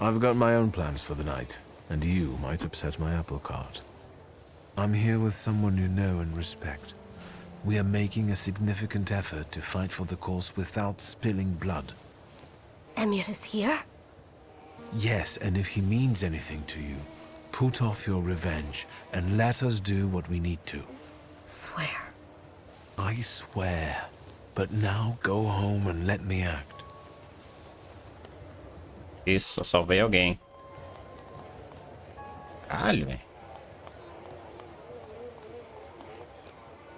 I've got my own plans for the night, and you might upset my apple cart. I'm here with someone you know and respect. We are making a significant effort to fight for the cause without spilling blood. Emir is here? Yes, and if he means anything to you, put off your revenge and let us do what we need to. Swear. I swear. But now go home and let me act. Isso, eu salvei alguém. Caralho, velho.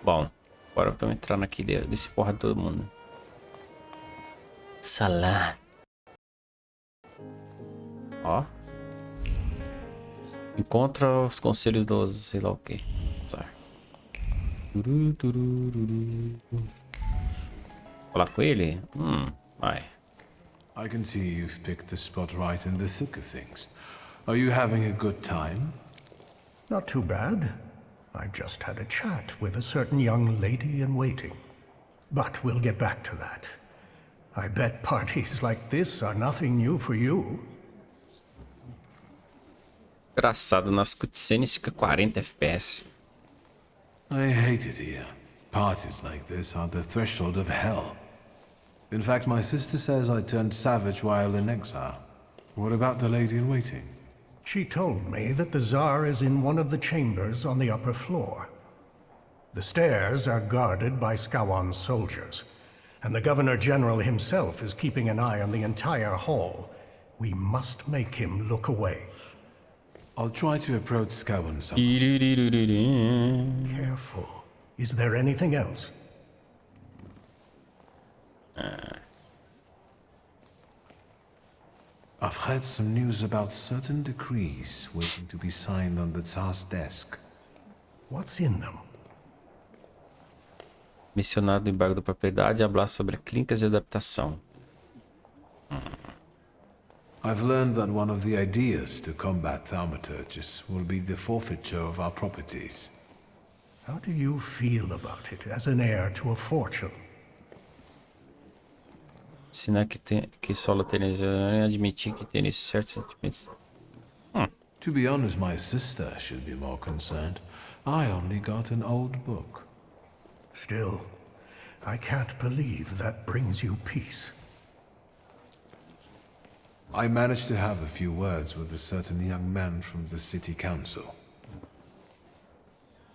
Bom, agora estamos entrando aqui desse porra de todo mundo. Salah. Ó. Encontra os conselhos dos sei lá o que. Falar com ele? Vai. I can see you've picked the spot right in the thick of things. Are you having a good time? Not too bad. I just had a chat with a certain young lady in waiting. But we'll get back to that. I bet parties like this are nothing new for you. Engraçado, nas cutscenes fica 40 FPS. I hate it here. Parties like this are the threshold of hell. In fact, my sister says I turned savage while in exile. What about the lady in waiting? She told me that the Tsar is in one of the chambers on the upper floor. The stairs are guarded by Skawan's soldiers, and the Governor General himself is keeping an eye on the entire hall. We must make him look away. I'll try to approach Skawan Careful. Is there anything else? I've heard some news about certain decrees waiting to be signed on the Tsar's desk. What's in them? Mencionado o embargo da propriedade e hablar sobre clínicas de adaptação. I've learned that one of the ideas to combat thaumaturges will be the forfeiture of our properties. How do you feel about it as an heir to a fortune? Ensinar que solo teres admitir que teres certos sentimentos. To be honest, my sister should be more concerned. I only got an old book. Still, I can't believe that brings you peace. I managed to have a few words with a certain young man from the city council.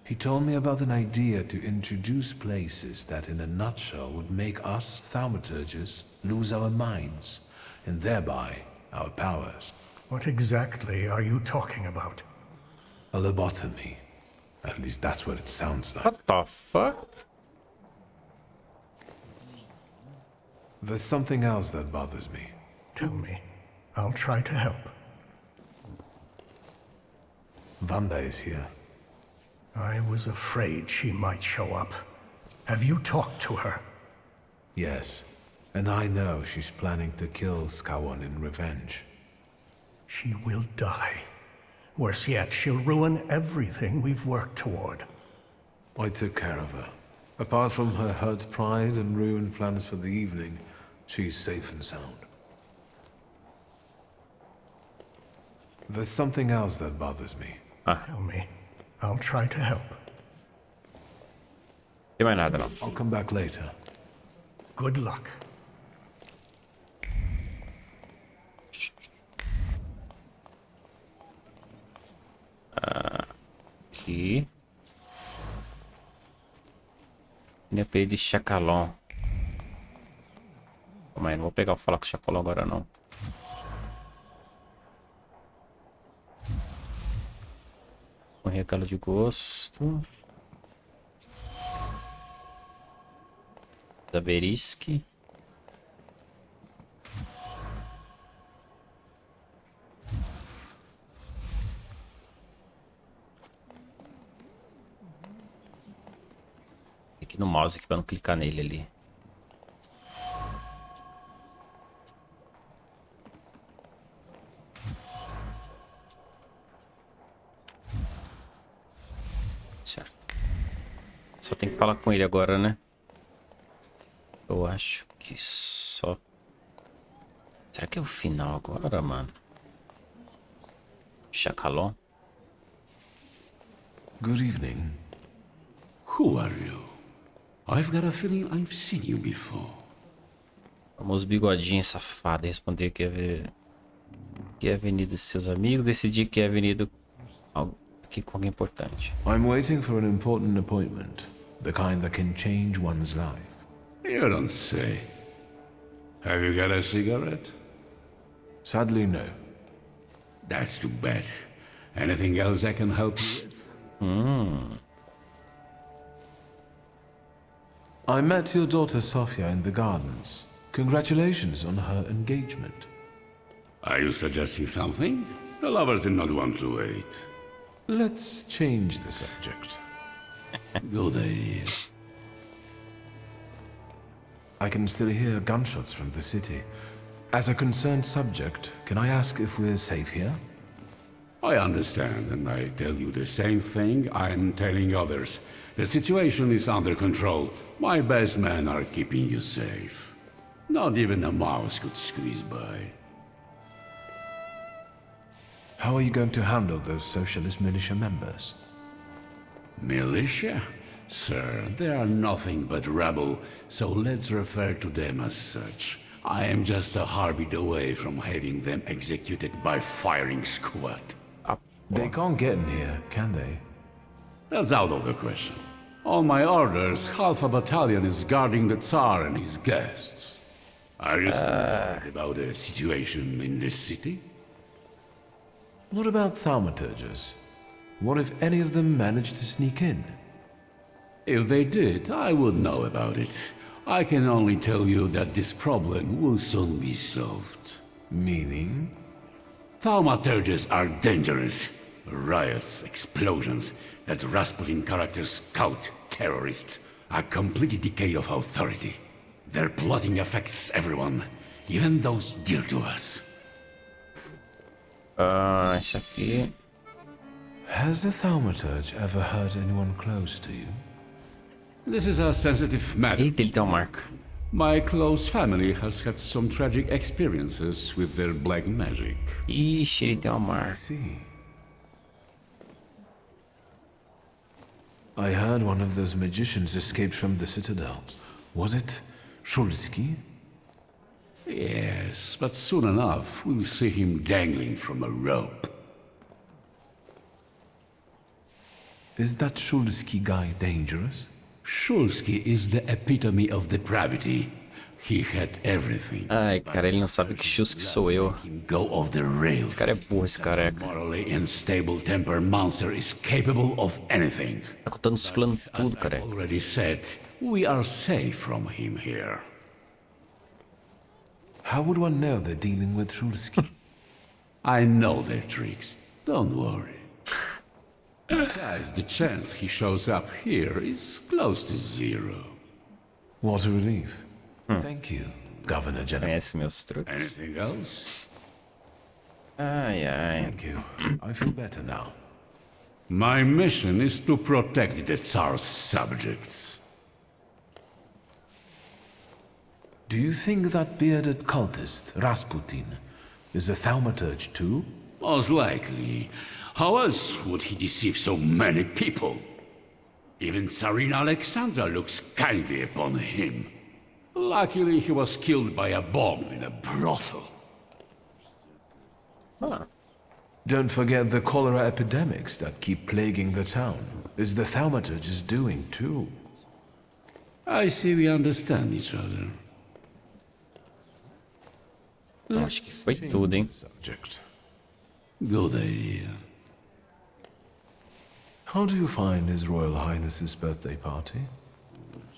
He told me about an idea to introduce places that in a nutshell would make us thaumaturges lose our minds, and thereby our powers. What exactly are you talking about? A lobotomy. At least that's what it sounds like. What the fuck? There's something else that bothers me. Tell me. I'll try to help. Vanda is here. I was afraid she might show up. Have you talked to her? Yes, and I know she's planning to kill Skawan in revenge. She will die. Worse yet, she'll ruin everything we've worked toward. I took care of her. Apart from her hurt pride and ruined plans for the evening, she's safe and sound. There's something else that bothers me. Tell me. I'll try to help. Tem mais nada não. I'll come back later. Good luck. Aqui. NP de Chacalon. Calma aí, não vou pegar o falar com o Chacalon agora não. Um regalo de gosto. Da Berisque. Aqui no mouse aqui para não clicar nele ali. Certo. Só tem que falar com ele agora, né? Eu acho que só... Será que é o final agora, mano? Chacalon. Good evening. Who are you? I've got a feeling I've seen you before. Vamos bigodinho safado responder que é venido de seus amigos, decidir que é venido aqui com alguém importante. I'm waiting for an important appointment, the kind that can change one's life. You don't say. Have you got a cigarette? Sadly, no. That's too bad. Anything else I can help you with? I met your daughter Sofia in the gardens. Congratulations on her engagement. Are you suggesting something? The lovers did not want to wait. Let's change the subject. Good idea. I can still hear gunshots from the city. As a concerned subject, can I ask if we're safe here? I understand, and I tell you the same thing I'm telling others. The situation is under control. My best men are keeping you safe. Not even a mouse could squeeze by. How are you going to handle those socialist militia members? Militia? Sir, they are nothing but rabble, so let's refer to them as such. I am just a heartbeat away from having them executed by firing squad. They can't get in here, can they? That's out of the question. On my orders, half a battalion is guarding the Tsar and his guests. Are you worried about the situation in this city? What about Thaumaturges? What if any of them managed to sneak in? If they did, I would know about it. I can only tell you that this problem will soon be solved. Meaning? Thaumaturges are dangerous. Riots, explosions, that Rasputin characters cult terrorists. A complete decay of authority. Their plotting affects everyone, even those dear to us. Isso aqui. Has the Thaumaturge ever hurt anyone close to you? This is a sensitive matter. Eita, ele tem uma marca. My close family has had some tragic experiences with their black magic. Ixi, ele tem uma marca. See. I heard one of those magicians escaped from the Citadel. Was it Shulsky? Yes, but soon enough we'll see him dangling from a rope. Is that Shulsky guy dangerous? Shulsky is the epitome of depravity. He had everything. Ai, cara, ele não sabe que Shulsky sou eu. Go off the rails. Esse cara é burro, esse careca. Morally unstable temper monster is capable of anything. Tá contando os planos tudo, careca. Already said, we are safe from him here. How would one know they're dealing with Shulsky? I know their tricks. Don't worry. Besides, the chance he shows up here is close to zero. What a relief. Thank you, Governor General. Conhece meus truques. Anything else? Ai, ai. Thank you. I feel better now. My mission is to protect the Tsar's subjects. Do you think that bearded cultist, Rasputin, is a Thaumaturge too? Most likely. How else would he deceive so many people? Even Tsarina Alexandra looks kindly upon him. Luckily, he was killed by a bomb in a brothel. Don't forget the cholera epidemics that keep plaguing the town. Is the Thaumaturge's doing too? I see we understand each other. Acho que foi tudo, hein? Subject. Good idea. How do you find His Royal Highness's birthday party?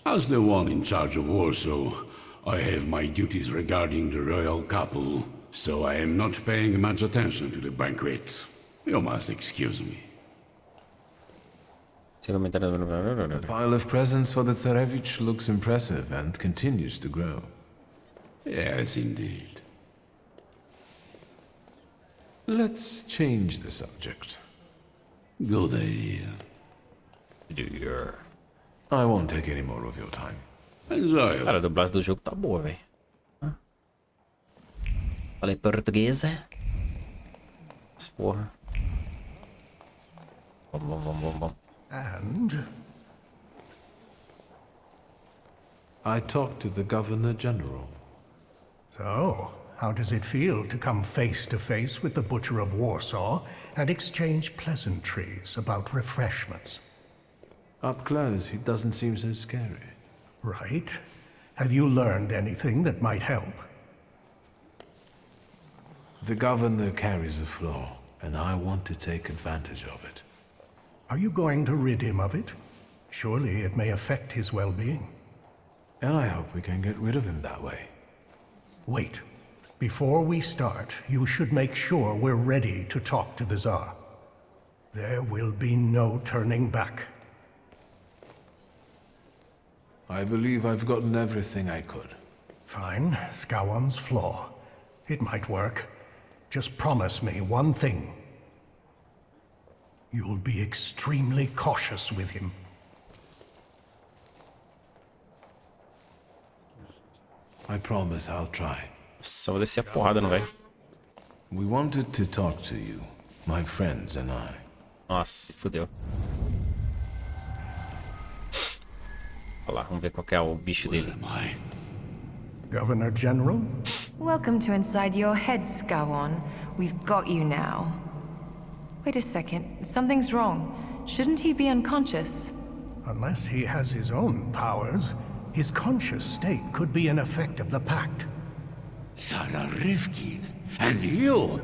As the one in charge of Warsaw, I have my duties regarding the royal couple, so I am not paying much attention to the banquet. You must excuse me. The pile of presents for the Tsarevich looks impressive and continues to grow. Yes, indeed. Let's change the subject. Good idea. Dear. I won't take any more of your time. Enjoy. Cara, a dublagem do jogo tá boa, velho. Falei português, é? Mas porra. Vamos. And? I talked to the Governor General. So, how does it feel to come face to face with the Butcher of Warsaw and exchange pleasantries about refreshments? Up close, he doesn't seem so scary. Right. Have you learned anything that might help? The Governor carries a flaw, and I want to take advantage of it. Are you going to rid him of it? Surely it may affect his well-being. And I hope we can get rid of him that way. Wait. Before we start, you should make sure we're ready to talk to the Tsar. There will be no turning back. I believe I've gotten everything I could. Fine. Scowan's flaw. It might work. Just promise me one thing. You'll be extremely cautious with him. I promise I'll try. Só vou descer a porrada no velho. We wanted to talk to you, my friends and I. Nossa, se fudeu. Olha lá, vamos ver qual que é o bicho dele. Governor General? Welcome to inside your head, Skowon. We've got you now. Wait a second. Something's wrong. Shouldn't he be unconscious? Unless he has his own powers, his conscious state could be an effect of the pact. Sarah Rifkin? And you?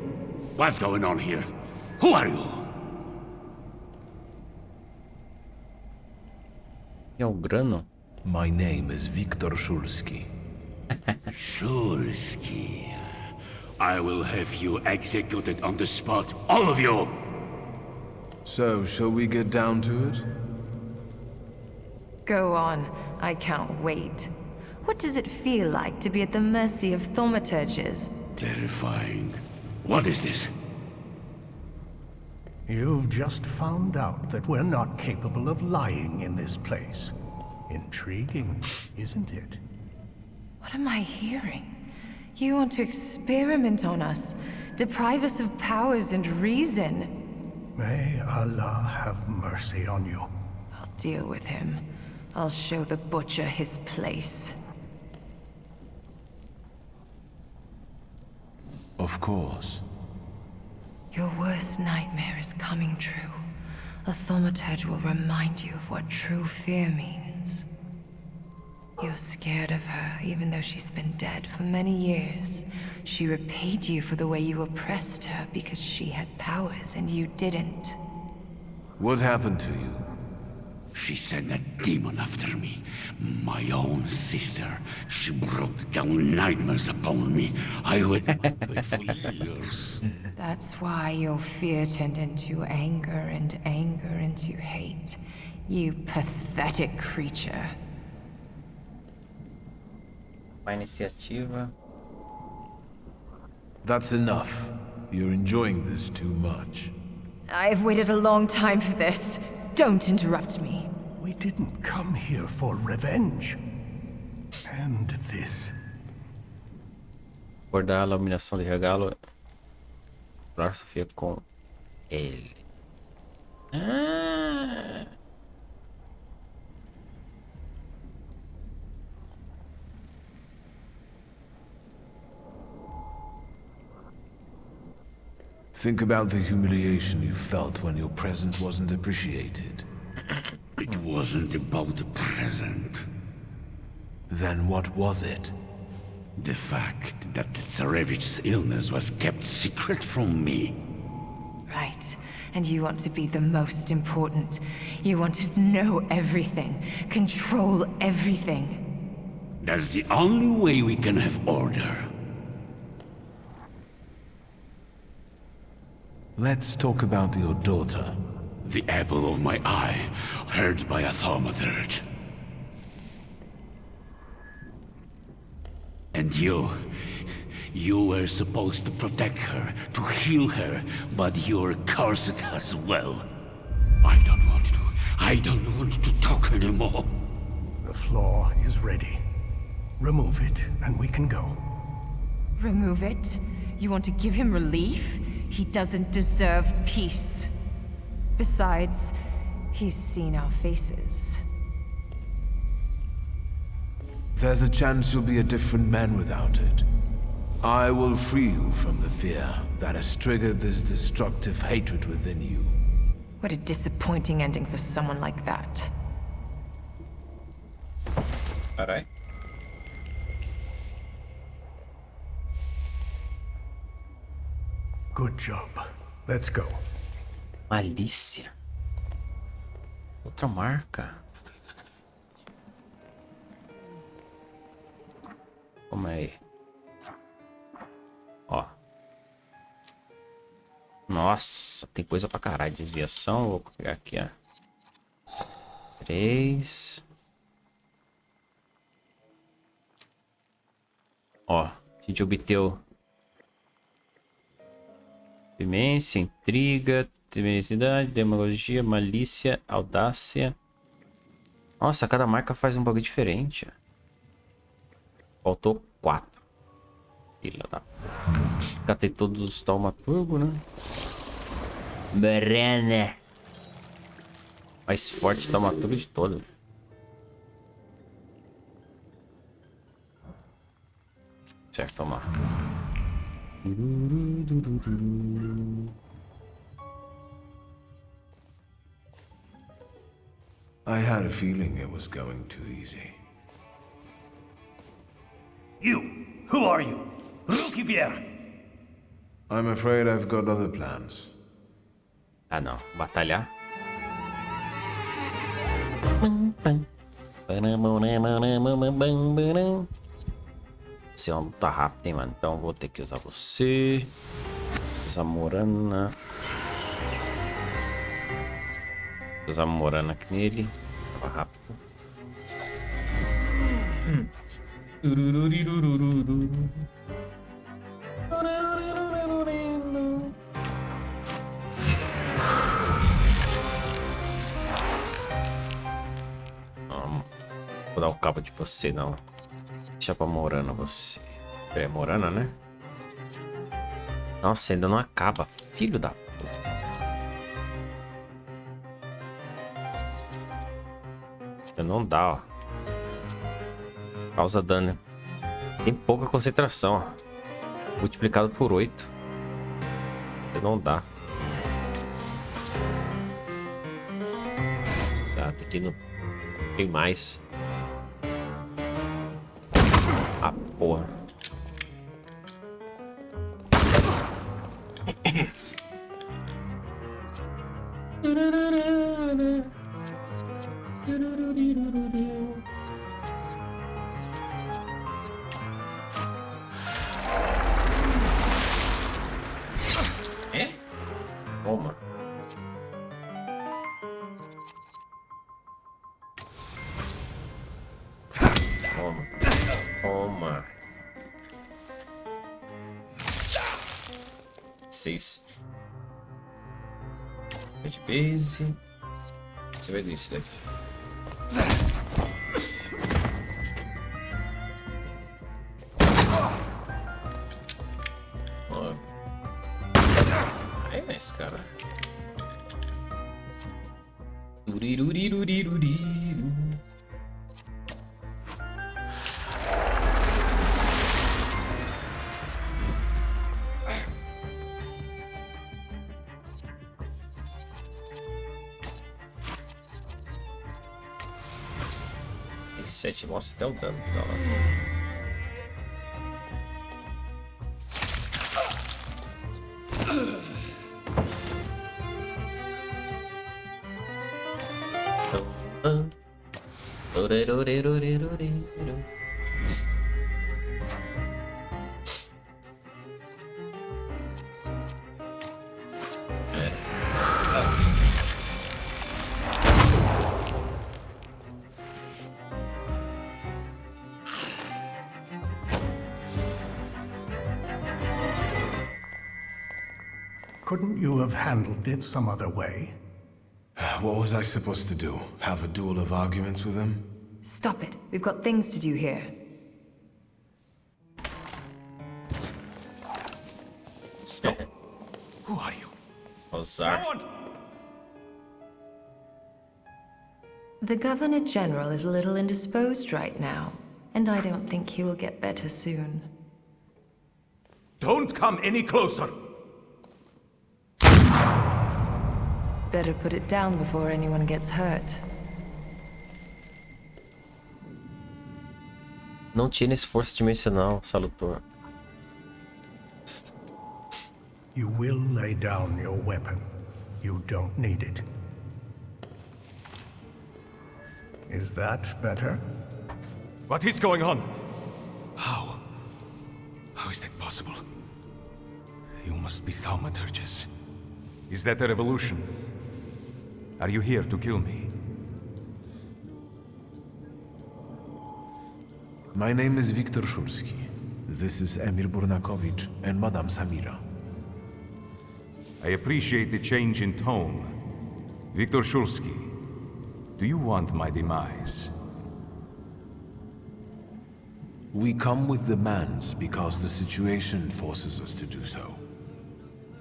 What's going on here? Who are you? É o Grano? My name is Viktor Shulsky. Shulsky. I will have you executed on the spot, all of you! So, shall we get down to it? Go on. I can't wait. What does it feel like to be at the mercy of thaumaturges? Terrifying. What is this? You've just found out that we're not capable of lying in this place. Intriguing, isn't it? What am I hearing? You want to experiment on us, deprive us of powers and reason. May Allah have mercy on you. I'll deal with him. I'll show the butcher his place. Of course. Your worst nightmare is coming true. A thaumaturge will remind you of what true fear means. You're scared of her, even though she's been dead for many years. She repaid you for the way you oppressed her because she had powers and you didn't. What happened to you? She sent a demon after me. My own sister. She brought down nightmares upon me. I went for years. That's why your fear turned into anger and anger into hate. You pathetic creature. Uma iniciativa. That's enough. You're enjoying this too much. I've waited a long time for this. Don't interrupt me. We didn't come here for revenge. And this. Guardar a iluminação de regalo. Curar Sofia com ele. Ah. Think about the humiliation you felt when your present wasn't appreciated. It wasn't about the present. Then what was it? The fact that Tsarevich's illness was kept secret from me. Right. And you want to be the most important. You want to know everything. Control everything. That's the only way we can have order. Let's talk about your daughter. The apple of my eye, hurt by a thaumaturge. And you were supposed to protect her, to heal her, but you're cursed as well. I don't want to talk anymore. The floor is ready. Remove it, and we can go. Remove it? You want to give him relief? He doesn't deserve peace. Besides, he's seen our faces. There's a chance you'll be a different man without it. I will free you from the fear that has triggered this destructive hatred within you. What a disappointing ending for someone like that. Alright. Good job. Let's go. Malícia. Outra marca. Calma aí. Ó. Nossa, tem coisa pra caralho. Desviação. Vou pegar aqui, ó. 3. Ó, a gente obteve Demência, intriga, temeridade, demagogia, malícia, audácia. Nossa, cada marca faz um bagulho diferente. Faltou 4. Filha da... Catei todos os Thaumaturgo, né? Berena. Mais forte Thaumaturgo de todo. Certo, toma. I had a feeling it was going too easy. You! Who are you? Qui vient? I'm afraid I've got other plans. Ah, não. Batalhar. Você é uma luta rápida, hein, mano? Então vou ter que usar você. Usar Morana. Usar Morana aqui nele. Tava rápido. Vou dar o cabo de você, não. Deixa pra Morana você. É Morana, né? Nossa, ainda não acaba. Filho da puta. Não dá, ó. Causa dano. Tem pouca concentração, ó. Multiplicado por 8. Não dá. Tá, tem que ir no... Tem mais. Ah, porra. É? Toma. Toma. Toma. 6. De base. Você vai desse daqui. Ó. Aí, mas cara. Uriruriruriru. Mostra até o dano da Couldn't you have handled it some other way? What was I supposed to do? Have a duel of arguments with him? Stop it. We've got things to do here. Stop. Who are you? Azar. The Governor General is a little indisposed right now, and I don't think he will get better soon. Don't come any closer! Better put it down before anyone gets hurt. Não tinha esforço dimensional, Salutor. You will lay down your weapon. You don't need it. Is that better? What is going on? How? How is that possible? You must be Thaumaturges. Is that a revolution? Are you here to kill me? My name is Viktor Shulski. This is Emir Burnakovich and Madame Samira. I appreciate the change in tone. Viktor Shulsky, do you want my demise? We come with demands because the situation forces us to do so.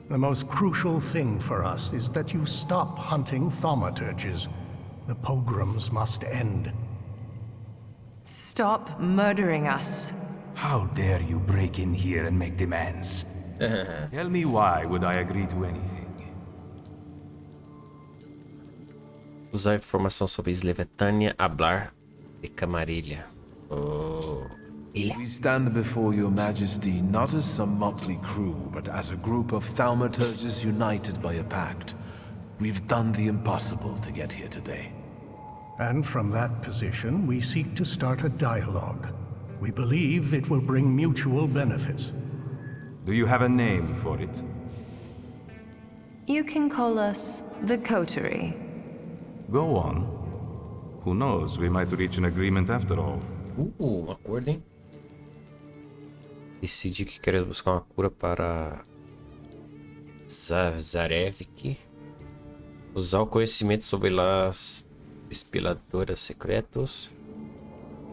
The most crucial thing for us is that you stop hunting thaumaturges. The pogroms must end. Stop murdering us. How dare you break in here and make demands? Tell me why would I agree to anything? Usar informação sobre Slevetânia, hablar de Camarilha. Oh. We stand before your majesty not as some motley crew, but as a group of Thaumaturges united by a pact. We've done the impossible to get here today. And from that position, we seek to start a dialogue. We believe it will bring mutual benefits. Do you have a name for it? You can call us the Coterie. Go on. Who knows, we might reach an agreement after all. Acordo, hein? Decidi que queres buscar uma cura para Zarevik. Usar o conhecimento sobre as espiladoras secretos.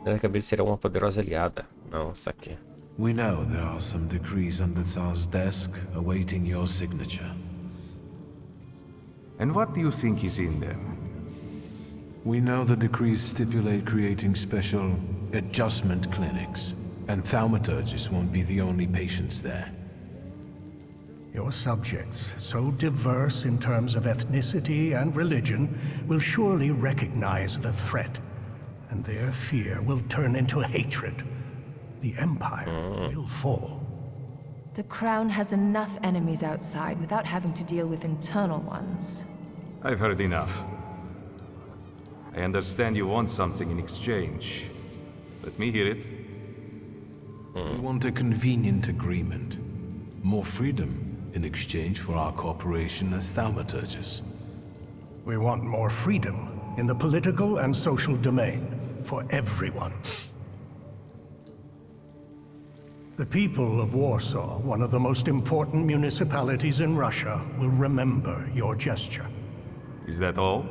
Na cabeça será uma poderosa aliada. Não, isso aqui. We know there are some decrees on the Tsar's desk awaiting your signature. And what do you think is in them? We know the decrees stipulate creating special adjustment clinics, and Thaumaturges won't be the only patients there. Your subjects, so diverse in terms of ethnicity and religion, will surely recognize the threat, and their fear will turn into hatred. The Empire will fall. The Crown has enough enemies outside without having to deal with internal ones. I've heard enough. I understand you want something in exchange. Let me hear it. We want a convenient agreement. More freedom in exchange for our cooperation as Thaumaturges. We want more freedom in the political and social domain for everyone. The people of Warsaw, one of the most important municipalities in Russia, will remember your gesture. Is that all?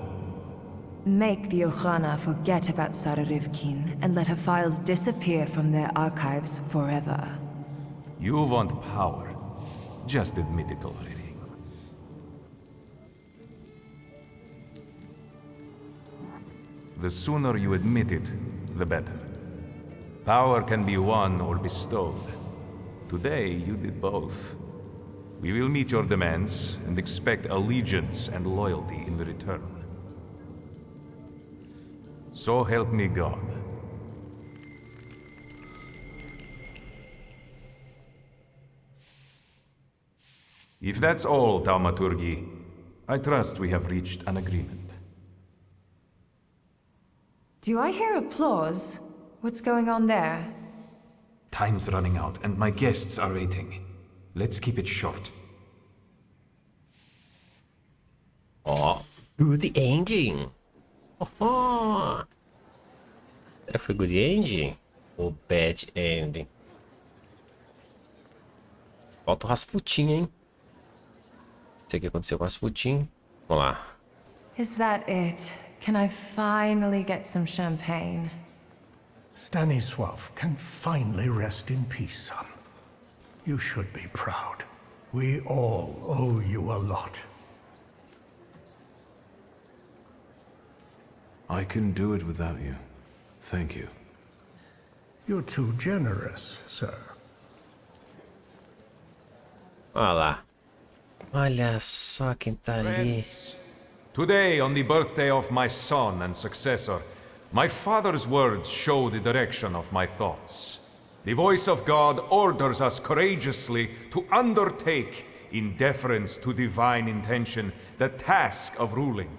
Make the Okhrana forget about Sara Rivkin and let her files disappear from their archives forever. You want power. Just admit it already. The sooner you admit it, the better. Power can be won or bestowed. Today, you did both. We will meet your demands and expect allegiance and loyalty in return. So help me God. If that's all, Thaumaturgi, I trust we have reached an agreement. Do I hear applause? What's going on there? Time's running out, and my guests are waiting. Let's keep it short. Oh, good ending. Oh. Será que foi good ending? Ou bad ending? Falta o Rasputin, hein? Não sei o que aconteceu com o Rasputin. Vamos lá. Is that it? Can I finally get some champagne? Stanisław can finally rest in peace, son. You should be proud. We all owe you a lot. I couldn't do it without you. Thank you. You're too generous, sir. Olha lá. Olha só quem tá ali. Today, on the birthday of my son and successor, my father's words show the direction of my thoughts. The voice of God orders us courageously to undertake, in deference to divine intention, the task of ruling,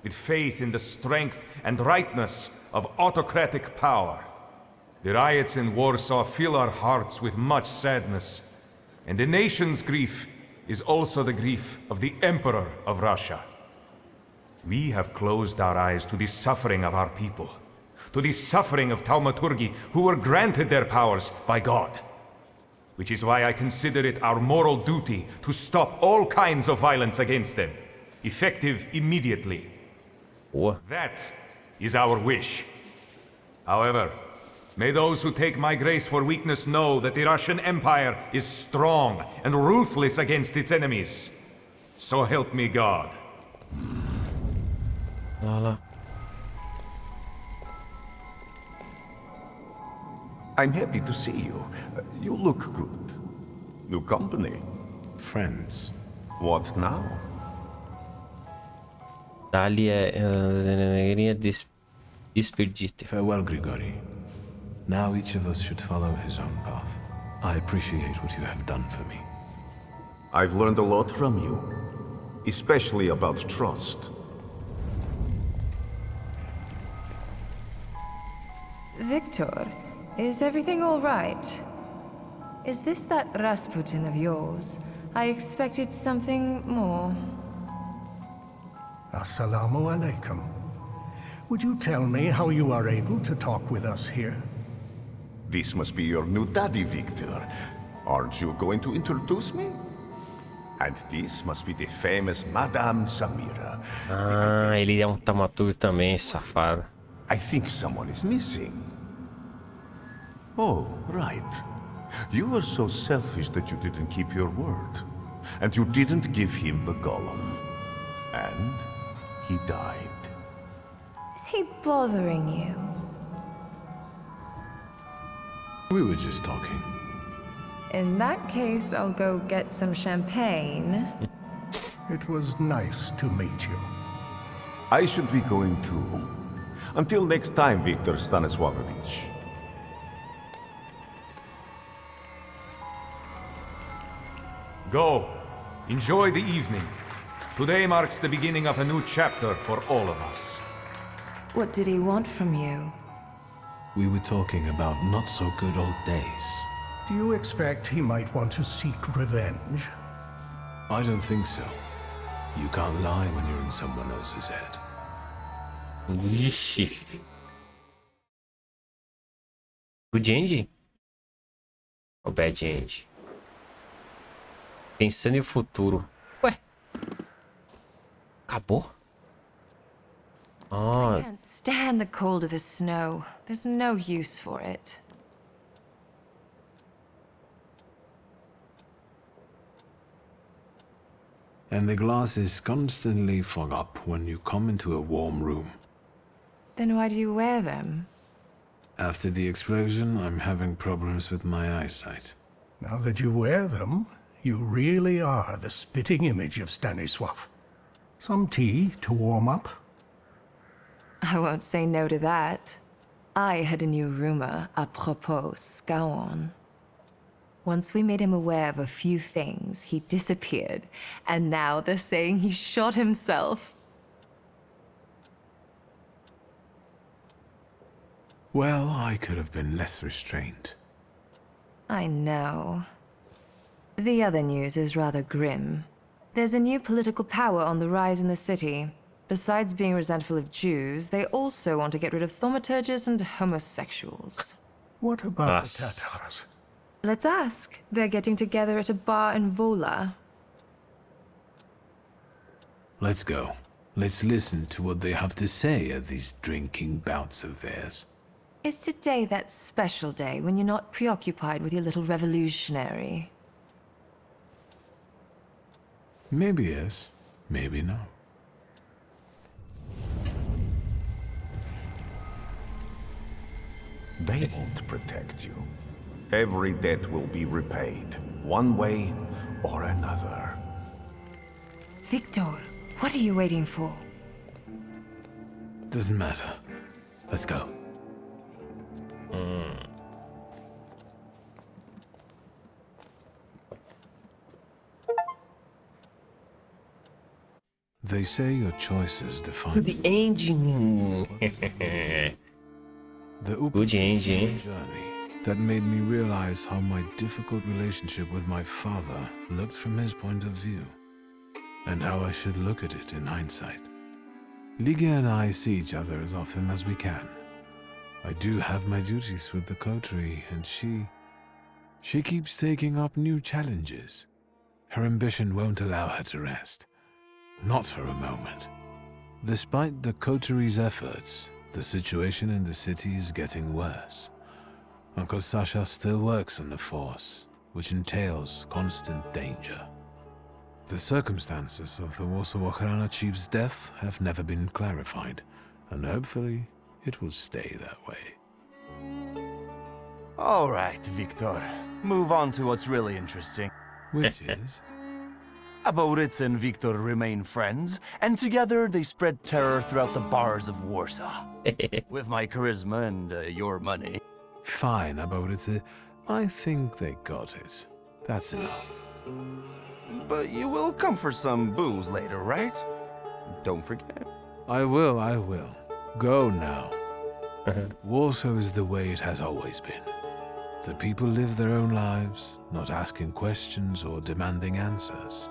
with faith in the strength and rightness of autocratic power. The riots in Warsaw fill our hearts with much sadness, and the nation's grief is also the grief of the Emperor of Russia. We have closed our eyes to the suffering of our people, to the suffering of Thaumaturgi who were granted their powers by God. which is why I consider it our moral duty to stop all kinds of violence against them, effective immediately. That is our wish. However, may those who take my grace for weakness know that the Russian Empire is strong and ruthless against its enemies. So help me God. I'm happy to see you. You look good. New company. Friends. What now? Dali alegria despedir-te. Farewell, Grigori. Now each of us should follow his own path. I appreciate what you have done for me. I've learned a lot from you, especially about trust. Victor, is everything all right? Is this that Rasputin of yours? I expected something more. Assalamu alaikum. Would you tell me how you are able to talk with us here? This must be your new daddy, Victor. Aren't you going to introduce me? And this must be the famous Madame Samira. Ah, ele é Thaumaturge também, safado. I think someone is missing. Oh, right. You were so selfish that you didn't keep your word. And you didn't give him the golem. And he died. Is he bothering you? We were just talking. In that case, I'll go get some champagne. It was nice to meet you. I should be going too. Until next time, Viktor Stanislavovich. Go. Enjoy the evening. Today marks the beginning of a new chapter for all of us. What did he want from you? We were talking about not so good old days. Do you expect he might want to seek revenge? I don't think so. You can't lie when you're in someone else's head. Vixe. Good end? Ou bad end? Pensando em futuro. Ué? Acabou? I can't stand the cold of the snow. There's no use for it. And the glasses constantly fog up when you come into a warm room. Then why do you wear them? After the explosion, I'm having problems with my eyesight. Now that you wear them, you really are the spitting image of Stanisław. Some tea to warm up? I won't say no to that. I heard a new rumor apropos Scaon. Once we made him aware of a few things, he disappeared, and now they're saying he shot himself. Well, I could have been less restrained. I know. The other news is rather grim. There's a new political power on the rise in the city. Besides being resentful of Jews, they also want to get rid of thaumaturges and homosexuals. What about the Tatars? Let's ask. They're getting together at a bar in Vola. Let's go. Let's listen to what they have to say at these drinking bouts of theirs. Is today that special day when you're not preoccupied with your little revolutionary? Maybe yes, maybe no. They won't protect you. Every debt will be repaid, one way or another. Victor, what are you waiting for? Doesn't matter. Let's go. They say your choices define The engine. the Good engine. journey that made me realize how my difficult relationship with my father looked from his point of view, and how I should look at it in hindsight. Ligia and I see each other as often as we can. I do have my duties with the coterie, and she... She keeps taking up new challenges. Her ambition won't allow her to rest. Not for a moment. Despite the coteries' efforts, the situation in the city is getting worse. Uncle Sasha still works on the force, which entails constant danger. The circumstances of the Warsaw Ochrana chief's death have never been clarified, and hopefully it will stay that way. All right, Victor. Move on to what's really interesting. Which is? Aboritz and Victor remain friends, and together they spread terror throughout the bars of Warsaw. With my charisma and your money. Fine, Aboritz. I think they got it. That's enough. But you will come for some booze later, right? Don't forget. I will. Go now. Warsaw is the way it has always been. The people live their own lives, not asking questions or demanding answers.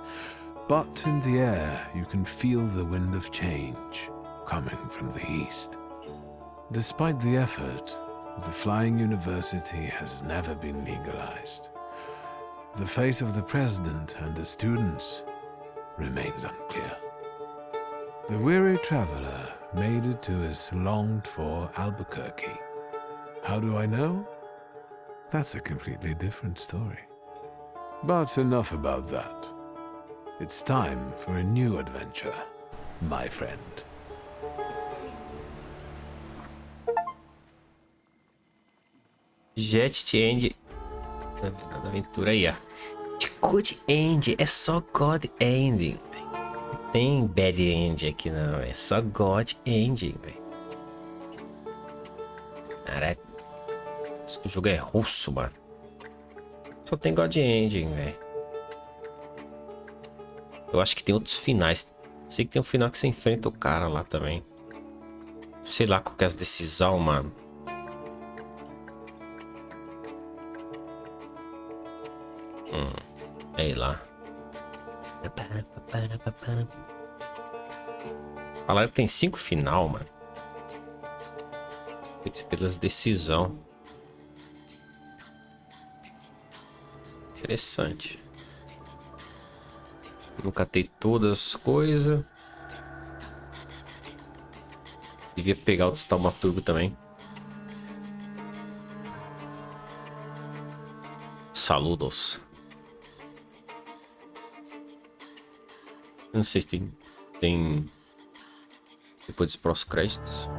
But in the air, you can feel the wind of change coming from the east. Despite the effort, the Flying University has never been legalized. The fate of the president and the students remains unclear. The weary traveler made it to his longed-for Albuquerque. How do I know? That's a completely different story. But enough about that. It's time for a new adventure, my friend. Jet End. Da aventura aí, ó. De Good End, é só God Ending. Não tem Bad End aqui não, é só God Ending, velho. Caralho. Acho que o jogo é russo, mano. Só tem God Ending, velho. Eu acho que tem outros finais. Sei que tem um final que você enfrenta o cara lá também. Sei lá qual que é as decisões, mano. Sei lá. Falaram que tem 5 final, mano. Pelas decisões. Interessante. Nunca tem todas as coisas. Devia pegar o Thaumaturge também. Saludos. Não sei se tem depois dos próximos créditos.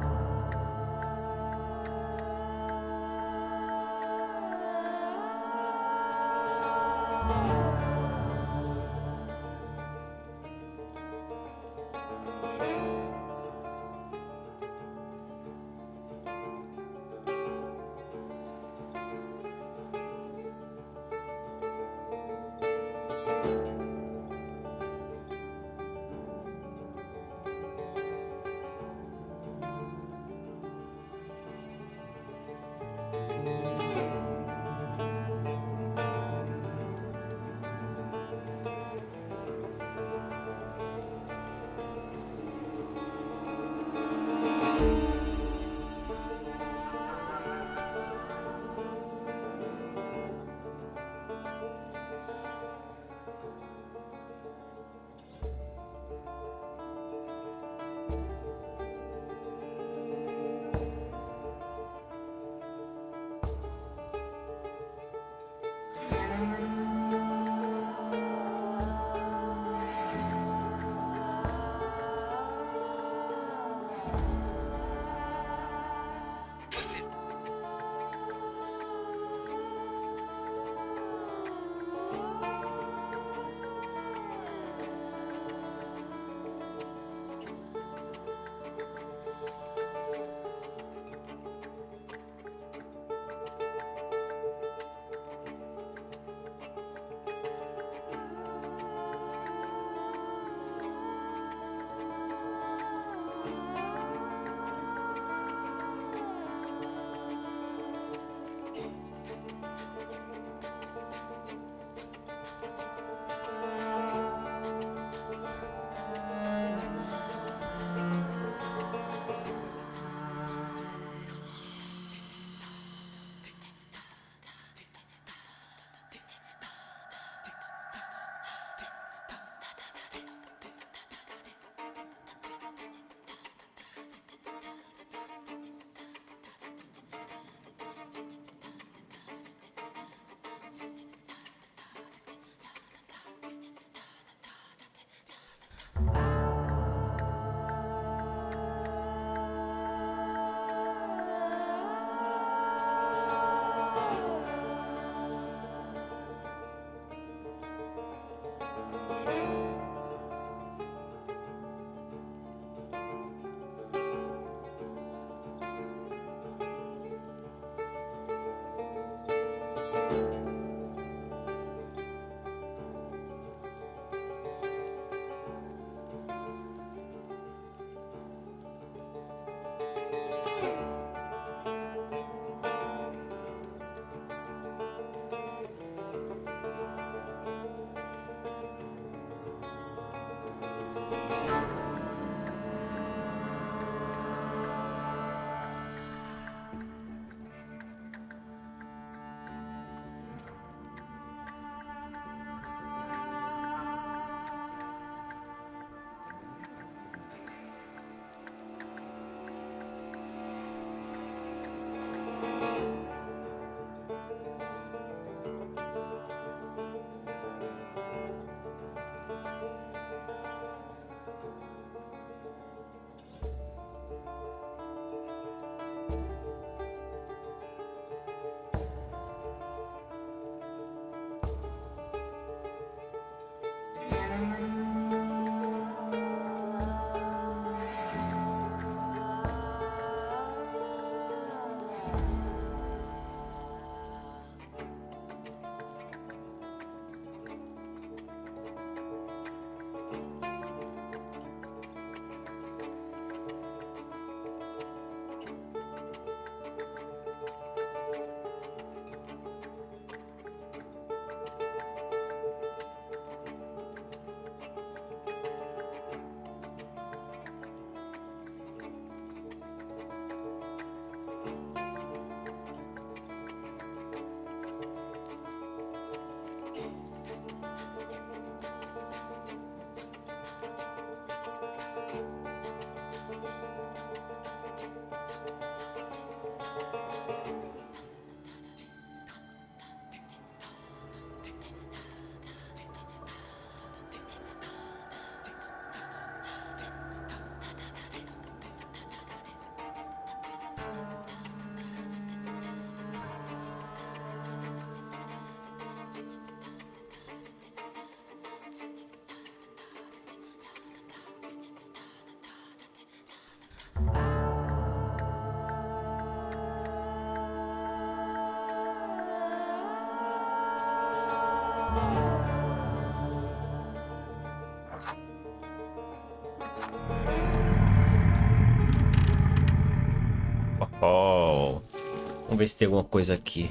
Vamos ver se tem alguma coisa aqui.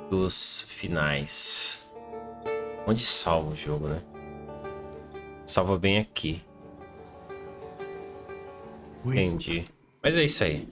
Dos finais. Onde salva o jogo, né? Salva bem aqui. Entendi. Mas é isso aí.